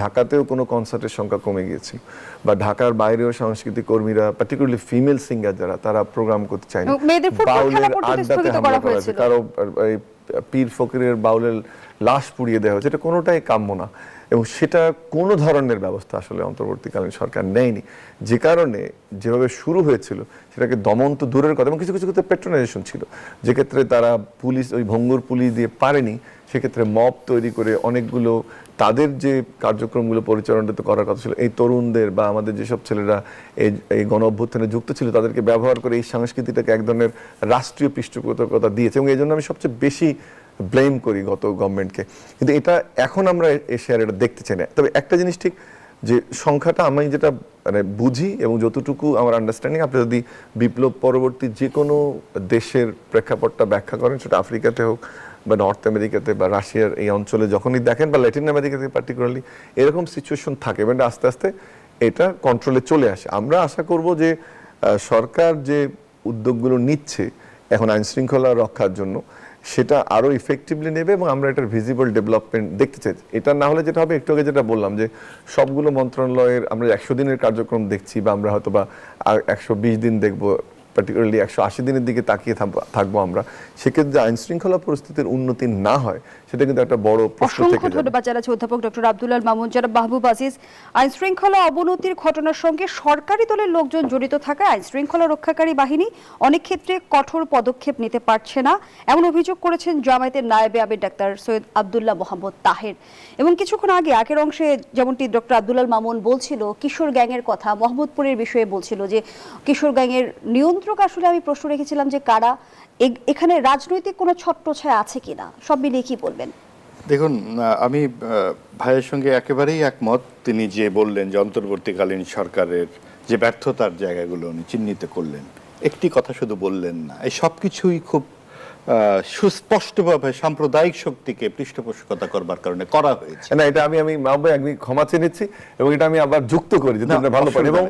ঢাকাতেও কোনো কনসার্টের সংখ্যা কমে গিয়েছিল, বা ঢাকার বাইরেও সাংস্কৃতিক কর্মীরা, পার্টিকুলারলি ফিমেল সিঙ্গার যারা, তারা প্রোগ্রাম করতে চায়নি, বাউলের আড্ডাতে হামলা করা হয়েছে, কারো পীর ফকিরের বাউলের লাশ পুড়িয়ে দেওয়া হয়েছে। এটা কোনোটাই কাম্য না এবং সেটা কোনো ধরনের ব্যবস্থা আসলে অন্তর্বর্তীকালীন সরকার নেয়নি, যে কারণে যেভাবে শুরু হয়েছিল সেটাকে দমন তো দূরের কথা, এবং কিছু কিছু ক্ষেত্রে পেট্রোনাইজেশন ছিল, যে ক্ষেত্রে তারা পুলিশ ওই ভঙ্গুর পুলিশ দিয়ে পারেনি, সেক্ষেত্রে মব তৈরি করে অনেকগুলো তাদের যে কার্যক্রমগুলো পরিচালনা করার কথা ছিল, এই তরুণদের বা আমাদের যেসব ছেলেরা এই গণ অভ্যুত্থানে যুক্ত ছিল, তাদেরকে ব্যবহার করে এই সংস্কৃতিটাকে এক ধরনের রাষ্ট্রীয় পৃষ্ঠপোষকতা দিয়েছে। এবং এই জন্য আমি সবচেয়ে বেশি ব্লেম করি গত গভর্নমেন্টকে। কিন্তু এটা এখন আমরা এসে আর এটা দেখতে চাই না। তবে একটা জিনিস ঠিক, যে সংখ্যাটা আমি যেটা মানে বুঝি এবং যতটুকু আমার আন্ডারস্ট্যান্ডিং, আপনি যদি বিপ্লব পরবর্তী যে কোনো দেশের প্রেক্ষাপটটা ব্যাখ্যা করেন, সেটা আফ্রিকাতে হোক বা নর্থ আমেরিকাতে বা রাশিয়ার এই অঞ্চলে যখনই দেখেন, বা ল্যাটিন আমেরিকাতে পার্টিকুলারলি এরকম সিচুয়েশন থাকে, এবং আস্তে আস্তে এটা কন্ট্রোলে চলে আসে। আমরা আশা করব যে সরকার যে উদ্যোগগুলো নিচ্ছে এখন আইন শৃঙ্খলা রক্ষার জন্য, সেটা আরো ইফেক্টিভলি নেবে এবং আমরা এটার ভিজিবল ডেভেলপমেন্ট দেখতে চাই। এটা না হলে যেটা হবে, একটু আগে যেটা বললাম, যে সবগুলো মন্ত্রণালয়ের আমরা 100 দিনের কার্যক্রম দেখছি, বা আমরা হয়তো বা 120 দিন দেখবো, পার্টিকুলারলি 180 দিনের দিকে তাকিয়ে থাকবো আমরা, সেক্ষেত্রে আইন শৃঙ্খলা পরিস্থিতির উন্নতি না হয়, সেটা কিন্তু একটা বড় প্রশ্ন থেকে যাবে। ধন্যবাদ জানাচ্ছি অধ্যাপক ডক্টর আব্দুল আল মামুন। জনাব মাহবুব আজিজ, আইন শৃঙ্খলা অবনতির ঘটনার সঙ্গে সরকারি দলের লোকজন জড়িত থাকা আইন শৃঙ্খলা রক্ষাকারী বাহিনী অনেক ক্ষেত্রে কঠোর পদক্ষেপ নিতে পারছে না, এমন অভিযোগ করেছেন জামায়াতের নায়েবে আমির ডাক্তার সৈয়দ আব্দুল্লাহ মোহাম্মদ তাহের। এবং কিছুক্ষণ আগের অংশে যেমনটি ডক্টর আব্দুল আল মামুন বলছিল কিশোর গ্যাংয়ের কথা, মোহাম্মদপুরের বিষয়ে বলছিল যে কিশোর গ্যাংয়ের নিয়ন্ত্রক, আসলে আমি প্রশ্ন রেখেছিলাম যে কারা, এখানে রাজনৈতিক কোনো ছত্রছায়া আছে কিনা, সব মিলিয়ে কি বলবেন? দেখুন, আমি ভাইয়ের সঙ্গে একেবারেই একমত। তিনি যে বললেন যে অন্তর্বর্তীকালীন সরকারের যে ব্যর্থতার জায়গাগুলো উনি চিহ্নিত করলেন, একটি কথা শুধু বললেন না, এই সব কিছুই খুব সুস্পষ্টভাবে সাম্প্রদায়িক শক্তিকে পৃষ্ঠপোষকতা করবার কারণে করা হয়েছে। না, এটা আমি ক্ষমা চেয়ে নিচ্ছি এবং এটা আমি আবার যুক্ত করি যে তোমরা ভালো পারি, এবং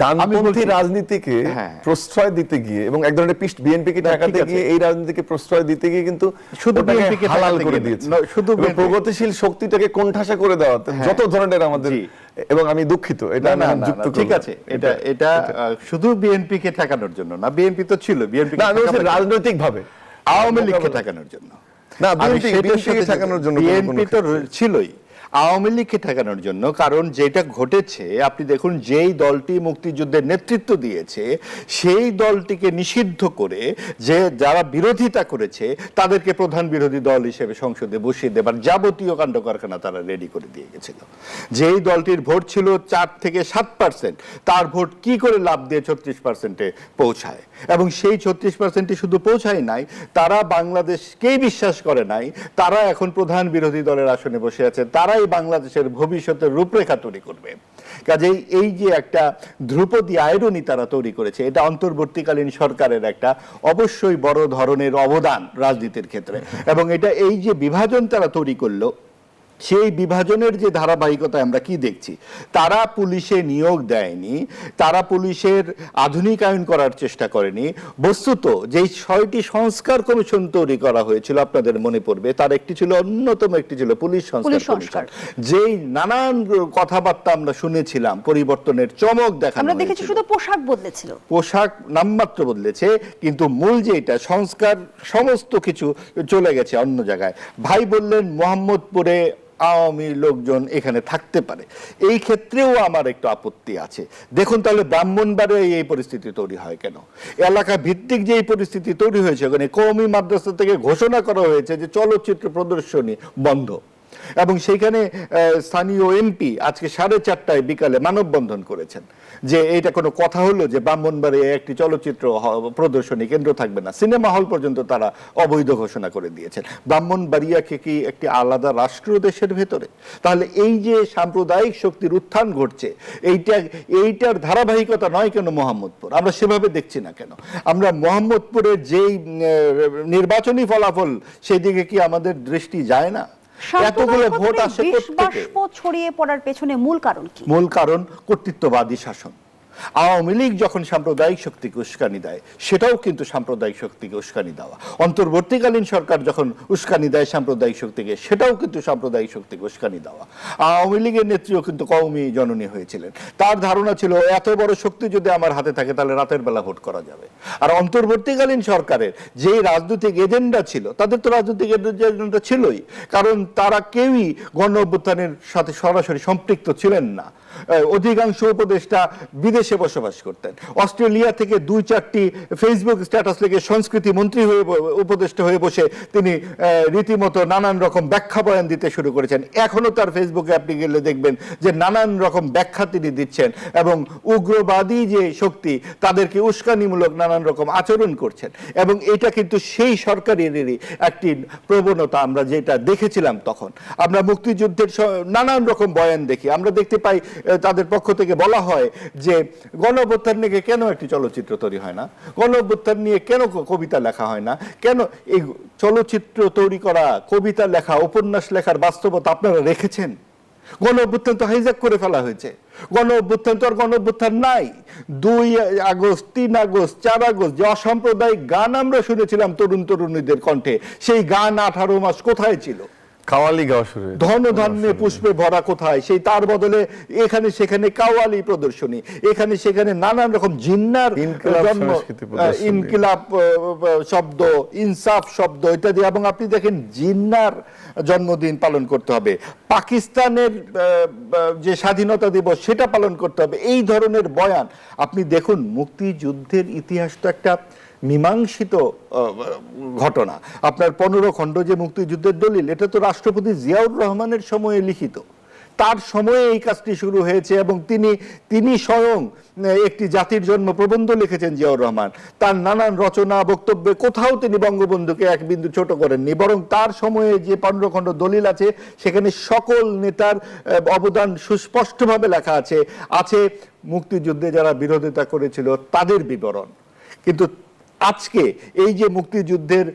ডানপন্থী রাজনীতিকে প্রশ্রয় দিতে গিয়ে এবং এক ধরনের বিএনপিকে ঠেকাতে গিয়ে, এই রাজনীতিকে প্রশ্রয় দিতে গিয়ে কিন্তু শুধু বিএনপিকে হালাল করে দিয়েছে, শুধু প্রগতিশীল শক্তিটাকে কোণঠাসা করে দেওয়া যত ধরনের আমাদের, এবং আমি দুঃখিত এটা আমি যুক্ত করি। ঠিক আছে, এটা শুধু বিএনপিকে ঠেকানোর জন্য না, বিএনপি তো ছিল, বিএনপি রাজনৈতিক ভাবে আওয়ামী লীগকে ঠেকানোর জন্য। না, বিএনপি ঠেকানোর জন্য বিএনপি তো ছিলই, আওয়ামী লীগকে ঠেকানোর জন্য। কারণ যেটা ঘটেছে, আপনি দেখুন, যেই দলটি মুক্তিযুদ্ধের নেতৃত্ব দিয়েছে সেই দলটিকে নিষিদ্ধ করে যে যারা বিরোধিতা করেছে তাদেরকে প্রধান বিরোধী দল হিসেবে সংসদে বসিয়ে দেবার যাবতীয় কাণ্ড কারখানা তারা রেডি করে দিয়ে গেছিল। যেই দলটির ভোট ছিল 4 থেকে 7%, তার ভোট কি করে লাভ দিয়ে 36%-এ পৌঁছায়, এবং সেই 36%-ই শুধু পৌঁছায় নাই, তারা বাংলাদেশকেই বিশ্বাস করে নাই, তারা এখন প্রধান বিরোধী দলের আসনে বসে আছে, তারাই বাংলাদেশের ভবিষ্যতের রূপরেখা তৈরি করবে। কাজেই এই যে একটা ধ্রুপদী আয়রনি তারা তৈরি করেছে, এটা অন্তর্বর্তীকালীন সরকারের একটা অবশ্যই বড় ধরনের অবদান রাজনীতির ক্ষেত্রে। এবং এটা এই যে বিভাজন তারা তৈরি করলো, সেই বিভাজনের যে ধারাবাহিকতা আমরা কি দেখছি, তারা পুলিশে নিয়োগ দেয়নি, তারা পুলিশের আধুনিকায়ন করার চেষ্টা করেনি। বস্তুত যেই 6টি সংস্কার কমিশন তৈরি করা হয়েছিল, আপনাদের মনে পড়বে, তার একটি ছিল, অন্যতম একটি ছিল পুলিশ সংস্কার, যেই নানান কথাবার্তা আমরা শুনেছিলাম, পরিবর্তনের চমক দেখানো আমরা দেখেছি, শুধু পোশাক বদলেছিল, পোশাক নামমাত্র বদলেছে, কিন্তু মূল যেটা সংস্কার সমস্ত কিছু চলে গেছে অন্য জায়গায়। ভাই বললেন মোহাম্মদপুরে আওয়ামী লোকজন এখানে থাকতে পারে, এই ক্ষেত্রেও আমার একটু আপত্তি আছে। দেখুন তাহলে ব্রাহ্মণবাড়িয়ায় এই পরিস্থিতি তৈরি হয় কেন? এলাকা ভিত্তিক যে এই পরিস্থিতি তৈরি হয়েছে, ওখানে কওমি মাদ্রাসা থেকে ঘোষণা করা হয়েছে যে চলচ্চিত্র প্রদর্শনী বন্ধ, এবং সেইখানে স্থানীয় এমপি আজকে 4:30 বিকালে মানববন্ধন করেছেন যে এটা কোনো কথা হলো যে ব্রাহ্মণবাড়িয়ায় একটি চলচ্চিত্র প্রদর্শনী কেন্দ্র থাকবে না। সিনেমা হল পর্যন্ত তারা অবৈধ ঘোষণা করে দিয়েছেন। ব্রাহ্মণবাড়িয়াকে কি একটি আলাদা রাষ্ট্র দেশের ভেতরে? তাহলে এই যে সাম্প্রদায়িক শক্তির উত্থান ঘটছে, এইটার ধারাবাহিকতা নয় কেন মোহাম্মদপুর? আমরা সেভাবে দেখছি না কেন? আমরা মোহাম্মদপুরের যেই নির্বাচনী ফলাফল, সেই দিকে কি আমাদের দৃষ্টি যায় না? এতগুলো ভোট আসে কোত্থেকে? ছড়িয়ে পড়ার পেছনে মূল কারণ কি? মূল কারণ কর্তৃত্ববাদী শাসন। আওয়ামী লীগ যখন সাম্প্রদায়িক শক্তিকে উস্কানি দেয়, সেটাও কিন্তু সাম্প্রদায়িক শক্তিকে উস্কানি দেওয়া। অন্তর্বর্তীকালীন সরকার যখন উস্কানি দেয় সাম্প্রদায়িক শক্তিকে, সেটাও কিন্তু সাম্প্রদায়িক শক্তিকে উস্কানি দেওয়া। আওয়ামী লীগের নেত্রীও কিন্তু কওমি জননী হয়েছিলেন। তার ধারণা ছিল এত বড় শক্তি যদি আমার হাতে থাকে তাহলে রাতের বেলা ভোট করা যাবে। আর অন্তর্বর্তীকালীন সরকারের যে রাজনৈতিক এজেন্ডা ছিল, তাদের তো রাজনৈতিক এজেন্ডা ছিলই, কারণ তারা কেউই গণ অভ্যুত্থানের সাথে সরাসরি সম্পৃক্ত ছিলেন না। অধিকাংশ উপদেষ্টা বিদেশে বসবাস করতেন। অস্ট্রেলিয়া থেকে 2-4টি ফেসবুক স্ট্যাটাস লিখে সংস্কৃতি মন্ত্রী হয়ে উপদেষ্টা হয়ে বসে তিনি রীতিমতো নানান রকম ব্যাখ্যা বয়ান দিতে শুরু করেছেন। এখনো তার ফেসবুকে আপনি গেলে দেখবেন যে নানান রকম ব্যাখ্যা তিনি দিচ্ছেন, এবং উগ্রবাদী যে শক্তি তাদেরকে উস্কানিমূলক নানান রকম আচরণ করছেন। এবং এটা কিন্তু সেই সরকারেরই একটি প্রবণতা। আমরা যেটা দেখেছিলাম তখন, আমরা মুক্তিযুদ্ধের নানান রকম বয়ান দেখি, আমরা দেখতে পাই তাদের পক্ষ থেকে বলা হয় যে গণ অভ্যুত্থান নিয়ে কেন একটি চলচ্চিত্র তৈরি হয় না, গণ অভ্যুত্থান নিয়ে কেন কবিতা লেখা হয় না, কেন এই চলচ্চিত্র তৈরি করা, কবিতা লেখা, উপন্যাস লেখার বাস্তবতা আপনারা রেখেছেন? গণ অভ্যুত্থান তো হাইজ্যাক করে ফেলা হয়েছে। গণ অভ্যুত্থান তো আর গণ অভ্যুত্থান নাই। 2 আগস্ট, 3 আগস্ট, 4 আগস্ট যে অসাম্প্রদায়িক গান আমরা শুনেছিলাম তরুণ তরুণীদের কণ্ঠে, সেই গান 18 মাস কোথায় ছিল? কাওয়ালি গাওয়া শুরু, ধন ধান্যে পুষ্পে ভরা কোথায়? সেই তার বদলে এখানে সেখানে কাওয়ালি প্রদর্শনী, এখানে সেখানে নানান রকম জিন্নার জন্ম, ইনকিলাব শব্দ, ইনসাফ শব্দ ইত্যাদি। এবং আপনি দেখেন জিন্নার জন্মদিন পালন করতে হবে, পাকিস্তানের যে স্বাধীনতা দিবস সেটা পালন করতে হবে, এই ধরনের বয়ান। আপনি দেখুন মুক্তিযুদ্ধের ইতিহাস তো একটা মীমাংসিত ঘটনা। আপনার 15 খণ্ড যে মুক্তিযুদ্ধের দলিল, এটা তো রাষ্ট্রপতি জিয়াউর রহমানের সময়ে লিখিত। তার সময়ে এই কাজটি শুরু হয়েছে, এবং তিনি স্বয়ং একটি জাতির জন্ম প্রবন্ধ লিখেছেন জিয়াউর রহমান। তার নানান রচনা বক্তব্যে কোথাও তিনি বঙ্গবন্ধুকে এক বিন্দু ছোট করেননি, বরং তার সময়ে যে 15 খণ্ড দলিল আছে সেখানে সকল নেতার অবদান সুস্পষ্টভাবে লেখা আছে মুক্তিযুদ্ধে যারা বিরোধিতা করেছিল তাদের বিবরণ। কিন্তু আজকে এই যে মুক্তিযুদ্ধের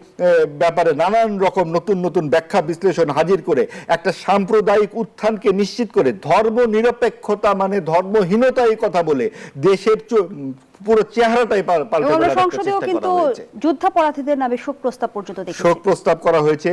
ব্যাপারে নানান রকম নতুন নতুন ব্যাখ্যা বিশ্লেষণ হাজির করে একটা সাম্প্রদায়িক উত্থানকে নিশ্চিত করে, ধর্ম নিরপেক্ষতা মানে ধর্মহীনতা এই কথা বলে দেশের পুরো চেহারাটাই পাল্টে এবং ফেলার একটা সংসদেও চেষ্টা কিন্তু করা হয়েছে। যুদ্ধাপরাধীদের নামে শোক প্রস্তাব পর্যন্ত দেখেছি। শোক প্রস্তাব করা হয়েছে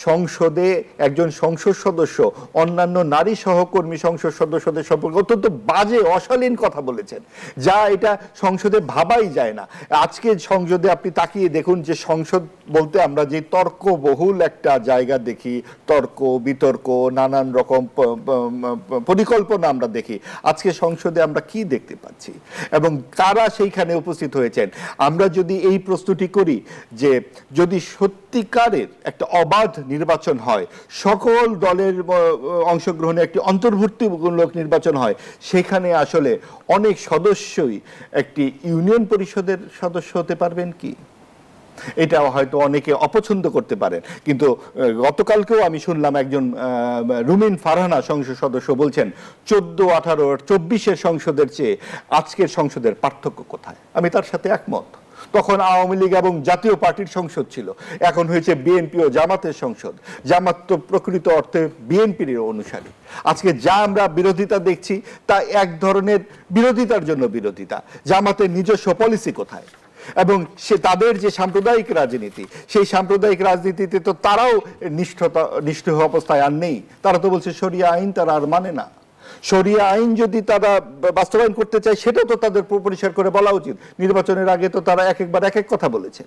সংসদে। একজন সংসদ সদস্য অন্যান্য নারী সহকর্মী সংসদ সদস্যদের সম্পর্কে অত্যন্ত বাজে অশালীন কথা বলেছেন, যা এটা সংসদে ভাবাই যায় না। আজকে সংসদে আপনি তাকিয়ে দেখুন যে সংসদ বলতে আমরা যে তর্কবহুল একটা জায়গা দেখি, তর্ক বিতর্ক নানান রকম পরিকল্পনা আমরা দেখি, আজকে সংসদে আমরা কি দেখতে পাচ্ছি এবং কারা সেইখানে উপস্থিত হয়েছেন। আমরা যদি এই প্রশ্নটি করি যে যদি সত্যিকারের একটা অবাধ নির্বাচন হয়, সকল দলের অংশগ্রহণে একটি অন্তর্ভুক্তিমূলক নির্বাচন হয়, সেখানে আসলে অনেক সদস্যই একটি ইউনিয়ন পরিষদের সদস্য হতে পারবেন কি? এটা হয়তো অনেকে অপছন্দ করতে পারেন, কিন্তু গতকালকেও আমি শুনলাম একজন রুমিন ফারহানা সংসদ সদস্য বলছেন 14, 18, 24-এর সংসদের চেয়ে আজকের সংসদের পার্থক্য কোথায়। আমি তার সাথে একমত। তখন আওয়ামী লীগ এবং জাতীয় পার্টির সংসদ ছিল, এখন হয়েছে বিএনপি ও জামাতের সংসদ। জামাত তো প্রকৃত অর্থে বিএনপির অনুসারী। আজকে যা আমরা বিরোধিতা দেখছি তা এক ধরনের বিরোধিতার জন্য বিরোধিতা। জামাতের নিজস্ব পলিসি কোথায়? এবং সে তাদের যে সাম্প্রদায়িক রাজনীতি, সেই সাম্প্রদায়িক রাজনীতিতে তো তারাও নিষ্ঠ অবস্থায় আর নেই। তারা তো বলছে শরিয়া আইন তারা আর মানে না। শরিয়া আইন যদি তারা বাস্তবায়ন করতে চায় সেটা তো তাদের পরিষ্কার করে বলা উচিত। নির্বাচনের আগে তো তারা একবার এক কথা বলেছে।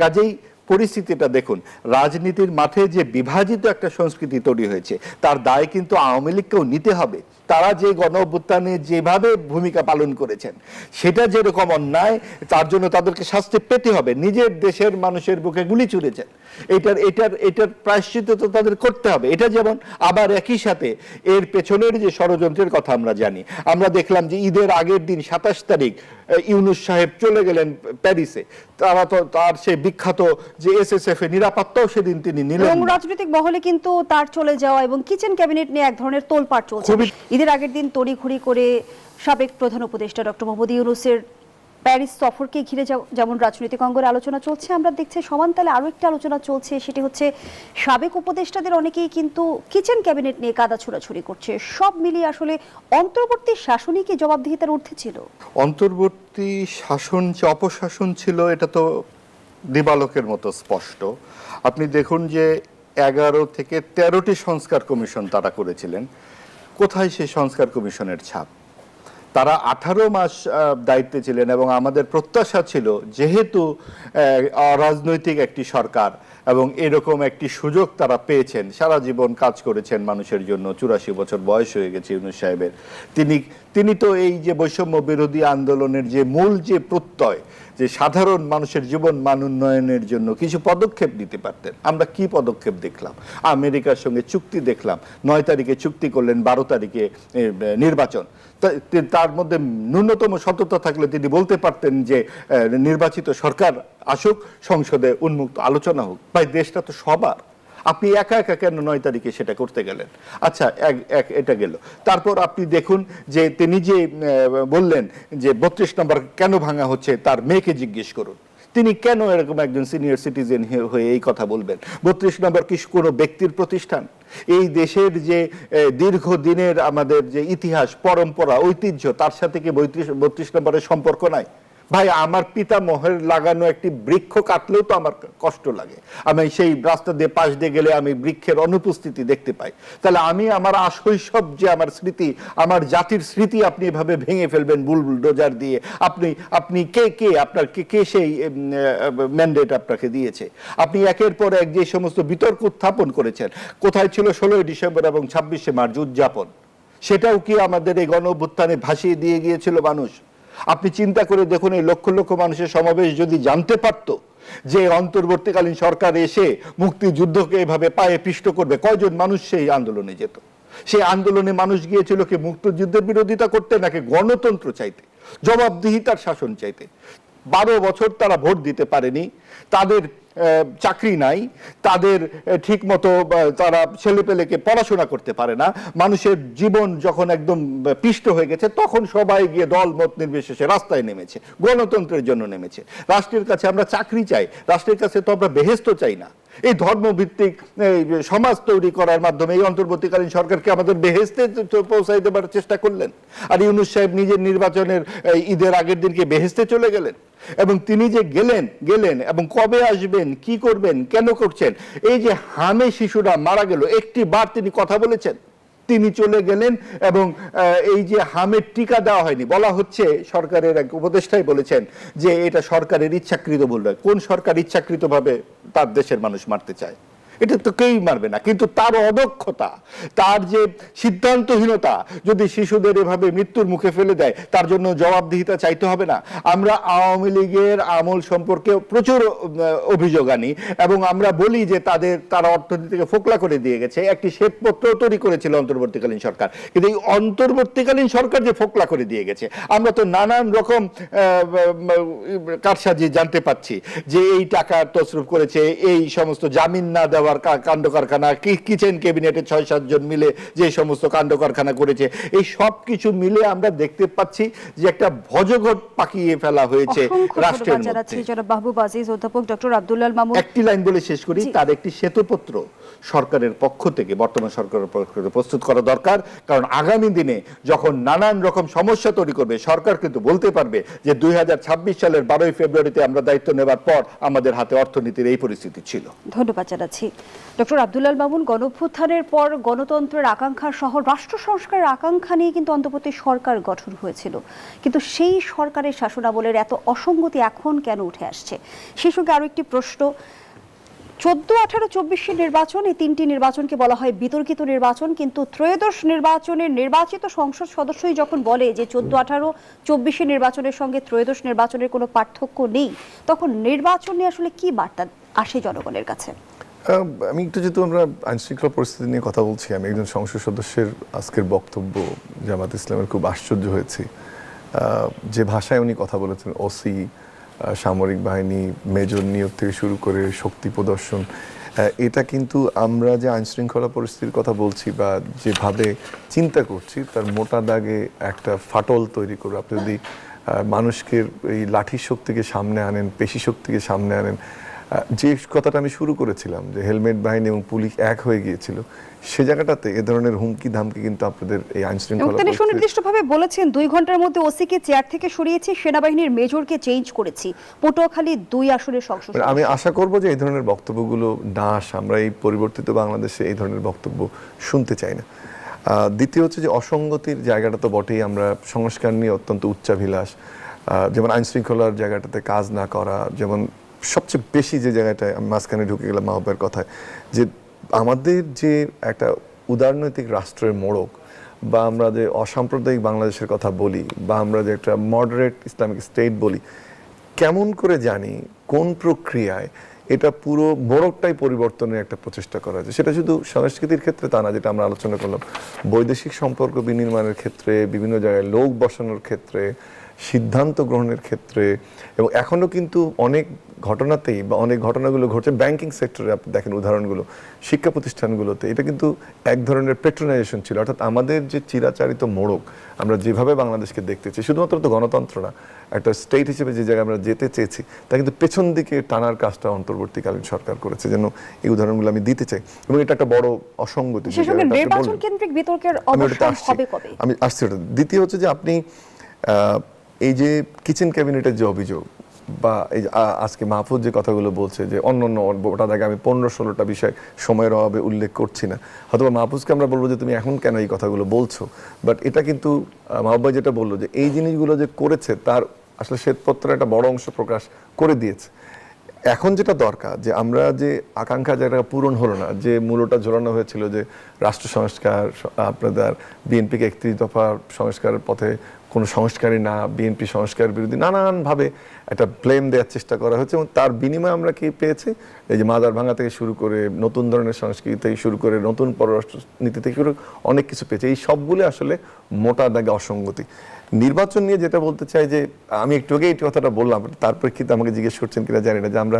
কাজেই পরিস্থিতিটা দেখুন, রাজনীতির মাঠে যে বিভাজিত একটা সংস্কৃতি তৈরি হয়েছে তার দায় কিন্তু আওয়ামী লীগকেও নিতে হবে। তারা যে গণ অভ্যুত্থানে যেভাবে ভূমিকা পালন করেছেন সেটা যেরকম অন্যায়, তার জন্য তাদেরকে শাস্তি পেতে হবে। নিজের দেশের মানুষের বুকে গুলি ছুড়েছেন, এটার প্রায়শ্চিত্ত তো তাদের করতে হবে। এটা যেমন, আবার একই সাথে এর পেছনের যে ষড়যন্ত্রের কথা আমরা জানি। আমরা দেখলাম যে ঈদের আগের দিন 27 তারিখ ইউনূস সাহেব চলে গেলেন প্যারিসে। তারা তো তার সেই বিখ্যাত যে এসএসএফ এর নিরাপত্তাও সেদিন তিনি নিলেন। এবং রাজনৈতিক মহলে কিন্তু তার চলে যাওয়া এবং কিচেন ক্যাবিনেট নিয়ে এক ধরনের তোলপাড় চলছে। ঈদের আগের দিন তড়িঘড়ি করে সাবেক প্রধান উপদেষ্টা ডক্টর মোহাম্মদ ইউনূসের প্যারিস সফরকে ঘিরে যেমন রাজনৈতিক অঙ্গনে আলোচনা চলছে, আমরা দেখছি সমানতালে আরো একটা আলোচনা চলছে, সেটি হচ্ছে সাবেক উপদেষ্টাদের অনেকেই কিন্তু কিচেন ক্যাবিনেট নিয়ে কাদা ছোড়াছুড়ি করছে। সব মিলিয়ে আসলে অন্তর্বর্তী শাসনই কি জবাবদিহিতার ঊর্ধ্বে ছিল? অন্তর্বর্তী শাসন যে অপশাসন ছিল এটা তো দিবালোকের মতো স্পষ্ট। আপনি দেখুন যে 11 থেকে 13টি সংস্কার কমিশন তারা করেছিলেন। কোথায় সেই সংস্কার কমিশনের ছাপ? তারা 18 মাস দায়িত্বে ছিলেন এবং আমাদের প্রত্যাশা ছিল যেহেতু অরাজনৈতিক একটি সরকার এবং এরকম একটি সুযোগ তারা পেয়েছেন, সারা জীবন কাজ করেছেন মানুষের জন্য, 84 বছর বয়স হয়ে গেছে ইউনূস সাহেবের, তিনি তো এই যে বৈষম্য বিরোধী আন্দোলনের যে মূল যে প্রত্যয় যে সাধারণ মানুষের জীবন মান উন্নয়নের জন্য কিছু পদক্ষেপ নিতে পারতেন। আমরা কি পদক্ষেপ দেখলাম? আমেরিকার সঙ্গে চুক্তি দেখলাম, 9 তারিখে চুক্তি করলেন, 12 তারিখে নির্বাচন। তার মধ্যে ন্যূনতম সততা থাকলে তিনি বলতে পারতেন যে নির্বাচিত সরকার আসুক, সংসদে উন্মুক্ত আলোচনা হোক। ভাই, দেশটা তো সবার। আপনি একা একা কেন 9 তারিখে সেটা করতে গেলেন? আচ্ছা, এটা গেল। তারপর আপনি দেখুন যে তিনি যে বললেন যে 32 নম্বর কেন ভাঙা হচ্ছে তার মেয়েকে জিজ্ঞেস করুন। তিনি কেন এরকম একজন সিনিয়র সিটিজেন হয়ে এই কথা বলবেন? 32 নম্বর কি কোনো ব্যক্তির প্রতিষ্ঠান? এই দেশের যে দীর্ঘদিনের আমাদের যে ইতিহাস, পরম্পরা, ঐতিহ্য, তার সাথে কি 32 নম্বরের সম্পর্ক নাই? ভাই, আমার পিতামহের লাগানো একটি বৃক্ষ কাটলেও তো আমার কষ্ট লাগে। আমি সেই রাস্তা দিয়ে পাশ দিয়ে গেলে আমি বৃক্ষের অনুপস্থিতি দেখতে পাই। তাহলে আমি আমার শৈশব যে আমার স্মৃতি, আমার জাতির স্মৃতি আপনি এভাবে ভেঙে ফেলবেন বুলডোজার দিয়ে? আপনি কে আপনার কে সেই ম্যান্ডেট আপনাকে দিয়েছে? আপনি একের পর এক যে সমস্ত বিতর্ক উত্থাপন করেছেন, কোথায় ছিল 16ই ডিসেম্বর এবং 26শে মার্চ উদযাপন? সেটাও কি আমাদের এই গণ অভ্যুত্থানে ভাসিয়ে দিয়ে গিয়েছিল মানুষ? আপনি চিন্তা করে দেখুন, এই লক্ষ লক্ষ মানুষের সমাবেশ যদি জানতে পারত যে অন্তর্বর্তীকালীন সরকার এসে মুক্তিযুদ্ধকে এভাবে পায়ে পিষ্ট করবে, কয়জন মানুষ সেই আন্দোলনে যেত? সেই আন্দোলনে মানুষ গিয়েছিল কি মুক্তিযুদ্ধের বিরোধিতা করতে, নাকি গণতন্ত্র চাইতে, জবাবদিহিতার শাসন চাইতে? 12 বছর তারা ভোট দিতে পারেনি। তাদের চাকরি নাই, তাদের ঠিক মতো তারা ছেলেপেলেকে পড়াশোনা করতে পারে না, মানুষের জীবন যখন একদম পিষ্ট হয়ে গেছে, তখন সবাই গিয়ে দল মত নির্বিশেষে রাস্তায় নেমেছে, গণতন্ত্রের জন্য নেমেছে। রাষ্ট্রের কাছে আমরা চাকরি চাই, রাষ্ট্রের কাছে তো আমরা বেহেশত চাই না। এই ধর্মভিত্তিক সমাজ তৈরি করার মাধ্যমে এই অন্তর্বর্তীকালীন সরকারকে আমাদের বেহেশতে পৌঁছাই দেবার চেষ্টা করলেন। আর ইউনূস সাহেব নিজের নির্বাচনের ঈদের আগের দিনকে বেহেশতে চলে গেলেন, এবং তিনি যে গেলেন এবং কবে আসবেন, কি করবেন, কেন করছেন, এই যে হামে শিশুরা মারা গেল, একটি বার তিনি কথা বলেছেন? তিনি চলে গেলেন এবং এই যে হামের টিকা দেওয়া হয়নি, বলা হচ্ছে সরকারের এক উপদেষ্টাই বলেছেন যে এটা সরকারের ইচ্ছাকৃত ভুল নয়। কোন সরকার ইচ্ছাকৃতভাবে তার দেশের মানুষ মারতে চায়? এটা তো কেউই মারবে না, কিন্তু তার অদক্ষতা, তার যে সিদ্ধান্তহীনতা যদি শিশুদের এভাবে মৃত্যুর মুখে ফেলে দেয়, তার জন্য জবাবদিহিতা চাইতে হবে না? আমরা আওয়ামী লীগের আমল সম্পর্কে প্রচুর অভিযোগ আনি এবং আমরা বলি যে তারা অর্থনীতিকে ফোকলা করে দিয়ে গেছে। একটি শ্বেতপত্র তৈরি করেছিল অন্তর্বর্তীকালীন সরকার, কিন্তু এই অন্তর্বর্তীকালীন সরকার যে ফোকলা করে দিয়ে গেছে, আমরা তো নানান রকম কারসাজি জানতে পাচ্ছি যে এই টাকা তছরুপ করেছে, এই সমস্ত জামিন না দেওয়া কাণ্ড কারখানা, কিচেন ক্যাবিনেটে 6-7 জন মিলে যে সমস্ত কাণ্ড কারখানা করেছে, এই সব কিছু মিলে আমরা দেখতে পাচ্ছি যে একটা ভজঘট পাকিয়ে ফেলা হয়েছে রাষ্ট্রের মধ্যে। জনাব মাহবুব আজিজ, অধ্যাপক ডক্টর আব্দুল আল মামুন, একটি লাইন বলে শেষ করি, তার একটি শ্বেতপত্র সরকারের পক্ষ থেকে, বর্তমান সরকারের পক্ষ থেকে প্রস্তুত করা দরকার। কারণ আগামী দিনে যখন নানান রকম সমস্যা তৈরি করবে, সরকার কিন্তু বলতে পারবে যে 2026 সালের 12ই ফেব্রুয়ারিতে আমরা দায়িত্ব নেবার পর আমাদের হাতে অর্থনীতির এই পরিস্থিতি ছিল। ধন্যবাদ জানাচ্ছি। ডক্টর আব্দুল আল মামুন, গণঅভ্যুত্থানের পর গণতন্ত্রের আকাঙ্ক্ষা সহ রাষ্ট্র সংস্কারের আকাঙ্ক্ষা নিয়ে কিন্তু অন্তর্বর্তী সরকার গঠন হয়েছিল, কিন্তু সেই সরকারের শাসনামলের এত অসঙ্গতি এখন কেন উঠে আসছে? সেই সঙ্গে আরো একটি প্রশ্ন, 14, 18, 24 নির্বাচন, এই তিনটি নির্বাচনকে বলা হয় বিতর্কিত নির্বাচন, কিন্তু ত্রয়োদশ নির্বাচনের নির্বাচিত সংসদ সদস্যই যখন বলে যে 14, 18, 24 নির্বাচনের সঙ্গে ত্রয়োদশ নির্বাচনের কোনো পার্থক্য নেই, তখন নির্বাচন নিয়ে আসলে কি বার্তা আসে জনগণের কাছে? আমি একটু, যেহেতু আমরা আইনশৃঙ্খলা পরিস্থিতি নিয়ে কথা বলছি, আমি একজন সংসদ সদস্যের আজকের বক্তব্য জামাত ইসলামের খুব আশ্চর্য হয়েছি। যে ভাষায় উনি কথা বলেছেন, ওসি, সামরিক বাহিনী, মেজর নিয়োগ থেকে শুরু করে শক্তি প্রদর্শন, এটা কিন্তু আমরা যে আইনশৃঙ্খলা পরিস্থিতির কথা বলছি বা যেভাবে চিন্তা করছি, তার মোটা দাগে একটা ফাটল তৈরি করে আপনি যদি মানুষকে এই লাঠি শক্তিকে সামনে আনেন, পেশি শক্তিকে সামনে আনেন, যে কথাটা আমি শুরু করেছিলাম যে হেলমেট বাহিনী এবং পুলিশ এক হয়ে গিয়েছিল, সে জায়গাটাতে এ ধরনের হুমকি ধামকি কিন্তু আপনাদের এই আইনশৃঙ্খলা, তিনি সুনির্দিষ্টভাবে বলেছেন 2 ঘন্টার মধ্যে ওসিকে চেয়ার থেকে সরিয়েছি, সেনাবাহিনীর মেজরকে চেঞ্জ করেছি, পটুয়াখালী 2 আসনের সংসদ। আমি আশা করব যে এই ধরনের বক্তব্যগুলো না আসে, আমরা এই পরিবর্তিত বাংলাদেশে এই ধরনের বক্তব্য শুনতে চাই না। দ্বিতীয় হচ্ছে যে অসঙ্গতির জায়গাটা তো বটেই, আমরা সংস্কার নিয়ে অত্যন্ত উচ্চাভিলাষ, যেমন আইনশৃঙ্খলার জায়গাটাতে কাজ না করা, যেমন সবচেয়ে বেশি যে জায়গাটায় আমি মাঝখানে ঢুকে গেলাম মাহবুবের কথায়, যে আমাদের যে একটা উদারনৈতিক রাষ্ট্রের মোড়ক, বা আমরা যে অসাম্প্রদায়িক বাংলাদেশের কথা বলি, বা আমরা যে একটা মডারেট ইসলামিক স্টেট বলি, কেমন করে জানি কোন প্রক্রিয়ায় এটা পুরো মোড়কটাই পরিবর্তনের একটা প্রচেষ্টা করা যায়? সেটা শুধু সংস্কৃতির ক্ষেত্রে তা না, যেটা আমরা আলোচনা করলাম, বৈদেশিক সম্পর্ক বিনির্মাণের ক্ষেত্রে, বিভিন্ন জায়গায় লোক বসানোর ক্ষেত্রে, সিদ্ধান্ত গ্রহণের ক্ষেত্রে, এবং এখনো কিন্তু অনেক ঘটনাতেই বা অনেক ঘটনাগুলো ঘটছে ব্যাংকিং সেক্টরে, আপনি দেখেন উদাহরণগুলো, শিক্ষা প্রতিষ্ঠানগুলোতে, এটা কিন্তু এক ধরনের পেট্রোনাইজেশন ছিল। অর্থাৎ আমাদের যে চিরাচারিত মোড়ক, আমরা যেভাবে বাংলাদেশকে দেখতে চাই, শুধুমাত্র তো গণতন্ত্র না, একটা স্টেট হিসেবে যে জায়গায় আমরা যেতে চেয়েছি, তা কিন্তু পেছন দিকে টানার কাজটা অন্তর্বর্তীকালীন সরকার করেছে, যেন এই উদাহরণগুলো আমি দিতে চাই। এবং এটা একটা বড় অসঙ্গতি। নির্বাচন কেন্দ্রিক বিতর্কের অবসান হবে কবে? আমি আসছি ওটা। দ্বিতীয় হচ্ছে যে আপনি এই যে কিচেন ক্যাবিনেটের যে অভিযোগ, বা এই আজকে মাহফুজ যে কথাগুলো বলছে যে অন্য ওটা দেখে আমি 15-16টা বিষয় সময়ের অভাবে উল্লেখ করছি না, হয়তো মাহফুজকে আমরা বলবো যে তুমি এখন কেন এই কথাগুলো বলছো, বাট এটা কিন্তু মাহবুব ভাই যেটা বললো যে এই জিনিসগুলো যে করেছে তার আসলে শ্বেতপত্রের একটা বড় অংশ প্রকাশ করে দিয়েছে। এখন যেটা দরকার, যে আমরা যে আকাঙ্ক্ষা যেটা পূরণ হলো না, যে মূলটা ঝোলানো হয়েছিল যে রাষ্ট্র সংস্কার, আপনাদের বিএনপিকে 31 দফা সংস্কারের পথে কোনো সংস্কারই না, বিএনপি সংস্কার বিরোধী, নানানভাবে একটা ব্লেম দেওয়ার চেষ্টা করা হয়েছে, এবং তার বিনিময়ে আমরা কি পেয়েছি? এই যে মাদার ভাঙা থেকে শুরু করে নতুন ধরনের সংস্কৃতি থেকে শুরু করে নতুন পররাষ্ট্র নীতি থেকে শুরু অনেক কিছু পেয়েছে। এই সবগুলো আসলে মোটা দাগে অসঙ্গতি। নির্বাচন নিয়ে যেটা বলতে চাই, যে আমি একটু আগে এই কথাটা বললাম, তার প্রেক্ষিতে আমাকে জিজ্ঞেস করছেন কিনা জানি না, যে আমরা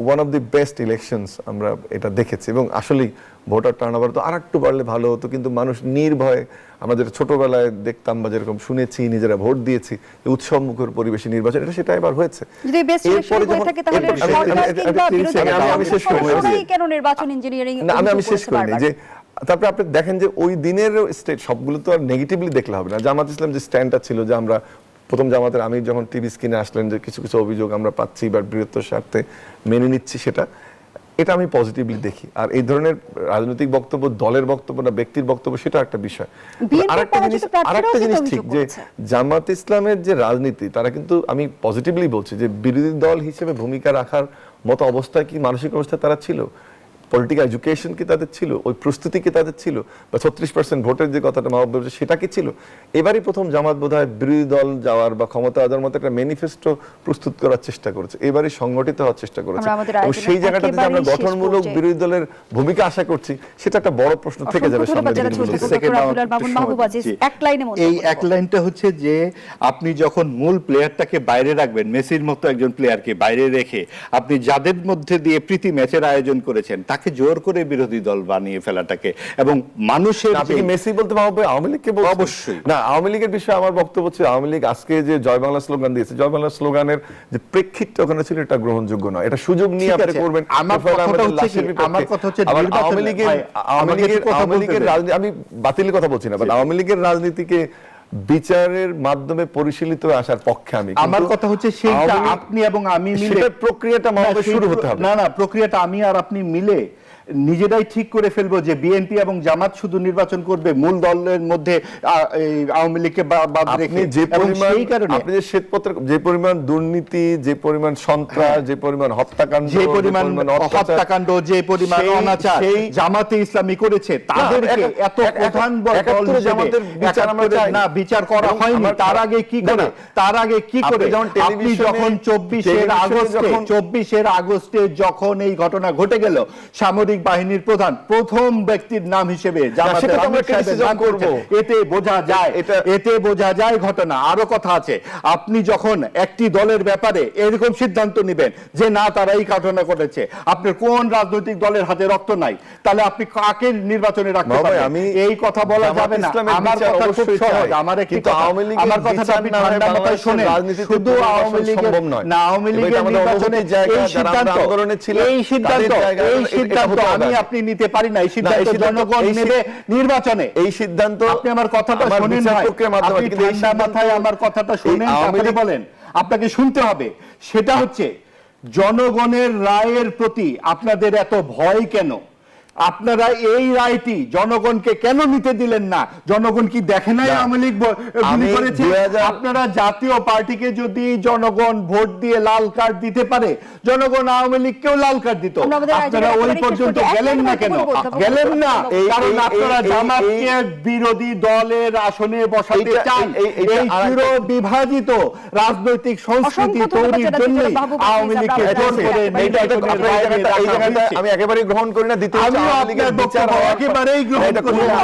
one of the best elections আমরা এটা দেখেছি, এবং আসলেই ভোটার টার্নওভার তো আর একটু বাড়লে ভালো হতো, কিন্তু মানুষ নির্ভয়ে, আমরা যেটা ছোটবেলায় দেখতাম বা যেরকম শুনেছি, নিজেরা ভোট দিয়েছি, উৎসবমুখর পরিবেশে নির্বাচন, এটা সেটা এবার হয়েছে। যদি বেস্ট ইলেকশন হয়ে থাকে তাহলে সরকার কিংবা বিরোধী দল সরাসরি কেন নির্বাচন ইঞ্জিনিয়ারিং আমি শেষ করি যে তারপরে আপনি দেখেন যে ওই দিনের স্টেট সবগুলো তো আর নেগেটিভলি দেখলে হবে না। জামাত ইসলাম যে স্ট্যান্ডটা ছিল, যে আমরা প্রথম জামাতের আমির যখন টিভি স্ক্রিনে আসলেন যে কিছু কিছু অভিযোগ আমরা পাচ্ছি বা বৃহত্তর স্বার্থে মেনে নিচ্ছি, এটা আমি পজিটিভলি দেখি। আর এই ধরনের রাজনৈতিক বক্তব্য, দলের বক্তব্য না ব্যক্তির বক্তব্য, সেটা একটা বিষয়। আরেকটা জিনিস ঠিক যে জামাত ইসলামের যে রাজনীতি, তারা কিন্তু, আমি পজিটিভলি বলছি যে বিরোধী দল হিসেবে ভূমিকা রাখার মতো অবস্থায় কি, মানসিক অবস্থায় তারা ছিল, পলিটিক্যাল এডুকেশন কি তাদের ছিল, ওই প্রস্তুতি কি তাদের ছিল, বা 36% ভোটের যে কথাটা মাহবুব বলছে সেটা কি ছিল? এবারই প্রথম জামাত বোধহয় বিরোধী দল যাওয়ার বা ক্ষমতা আসার মতো একটা ম্যানিফেস্টো প্রস্তুত করার চেষ্টা করেছে, এবারই সংগঠিত হওয়ার চেষ্টা করেছে, এবং সেই জায়গাটাতে যে আমরা গঠনমূলক বিরোধী দলের ভূমিকা আশা করছি, সেটা একটা বড় প্রশ্ন থেকে যাবে সামনে। এই এক লাইনটা হচ্ছে যে আপনি যখন মূল প্লেয়ারটাকে বাইরে রাখবেন, মেসির মতো একজন প্লেয়ারকে বাইরে রেখে আপনি যাদের মধ্যে দিয়ে প্রীতি ম্যাচের আয়োজন করেছেন তাকে জোর করে বিরোধী দল বানিয়ে ফেলাটাকে, এবং মানুষের, আপনি কি মেসি বলতে পারবে আওয়ামী লীগকে বলছেন? অবশ্যই না, আওয়ামী লীগের বিষয়ে আমার বক্তব্য হচ্ছে, আওয়ামী লীগ আজকে যে জয় বাংলা স্লোগান দিয়েছে, জয় বাংলা স্লোগানের যে প্রেক্ষিতটা ওখানে ছিল, এটা গ্রহণযোগ্য নয়। এটা সুযোগ নিয়ে আপনি করবেন। আমার কথা হচ্ছে আওয়ামী লীগের রাজনীতি, আমি বাতিলের কথা বলছি না, বাট আওয়ামী লীগের রাজনীতিকে বিচারের মাধ্যমে পরিশীলিত আসার পক্ষে আমি। আমার কথা হচ্ছে সেইটা আপনি এবং আমি মিলে প্রক্রিয়াটা শুরু হতে হবে। না, প্রক্রিয়াটা আমি আর আপনি মিলে নিজেরাই ঠিক করে ফেলবো যে বিএনপি এবং জামাত শুধু নির্বাচন করবে, মূল দলের মধ্যে আওয়ামী লীগকে বাদ রেখে। যে পরিমাণ, আপনি যে শ্বেতপত্র, যে পরিমাণ দুর্নীতি, যে পরিমাণ সন্ত্রাস, যে পরিমাণ হত্যাকাণ্ড, যে পরিমাণ হত্যাকাণ্ড, যে পরিমাণ অনাচার জামাতে ইসলামী করেছে, তাদেরকে এত প্রধান দল হিসেবে বিচার করা হয়নি। তার আগে কি করে আপনি যখন 24 আগস্টে যখন এই ঘটনা ঘটে গেল, সামরিক বাহিনীর প্রধান প্রথম ব্যক্তির নাম হিসেবে এতে বোঝা যায় ঘটনা। আরো কথা আছে, আপনি যখন একটি দলের ব্যাপারে এরকম সিদ্ধান্ত নেবেন যে না তারা এই ঘটনা ঘটেছে, আপনার কোন রাজনৈতিক দলের হাতে রক্ত নাই, তাহলে আপনি কাকে নির্বাচনে রাখতে পারবেন? এই কথা বলা যাবে না। আমার কথা খুব সহজ, আমার কথাটা আপনি ঠান্ডা মাথায় শুনেন। শুধু আওয়ামী লীগের না, আওয়ামী লীগের নির্বাচনে এই সিদ্ধান্ত আমি আপনি নিতে পারি না। এই সিদ্ধান্ত জনগণ নেবে নির্বাচনে। এই সিদ্ধান্ত, আপনি আমার কথাটা শুনেন ভাই, আপনি ঠান্ডা মাথায় আমার কথাটা শুনেন, তারপরে বলেন। আপনাকে শুনতে হবে, সেটা হচ্ছে জনগণের রায়ের প্রতি আপনাদের এত ভয় কেন? আপনারা এই রায়টি জনগণকে কেন নিতে দিলেন না? জনগণ কি দেখে নাই আওয়ামী লীগ গুলি করেছে? আপনারা জাতীয় পার্টিকে যদি জনগণ ভোট দিয়ে লাল কার্ড দিতে পারে, জনগণ আওয়ামী লীগকেও লাল কার্ড দিত। আপনারা ওই পর্যন্ত গেলেন না কেন? গেলেন না কারণ আপনারা জামাতকে বিরোধী দলের আসনে বসাতে চান। এই পুরো বিভাজিত রাজনৈতিক সংস্কৃতি তৈরির জন্য আওয়ামী লীগকে জোর করে আমি একেবারেই গ্রহণ করি না। দ্বিতীয় একেবারেই গ্রহণ করি না।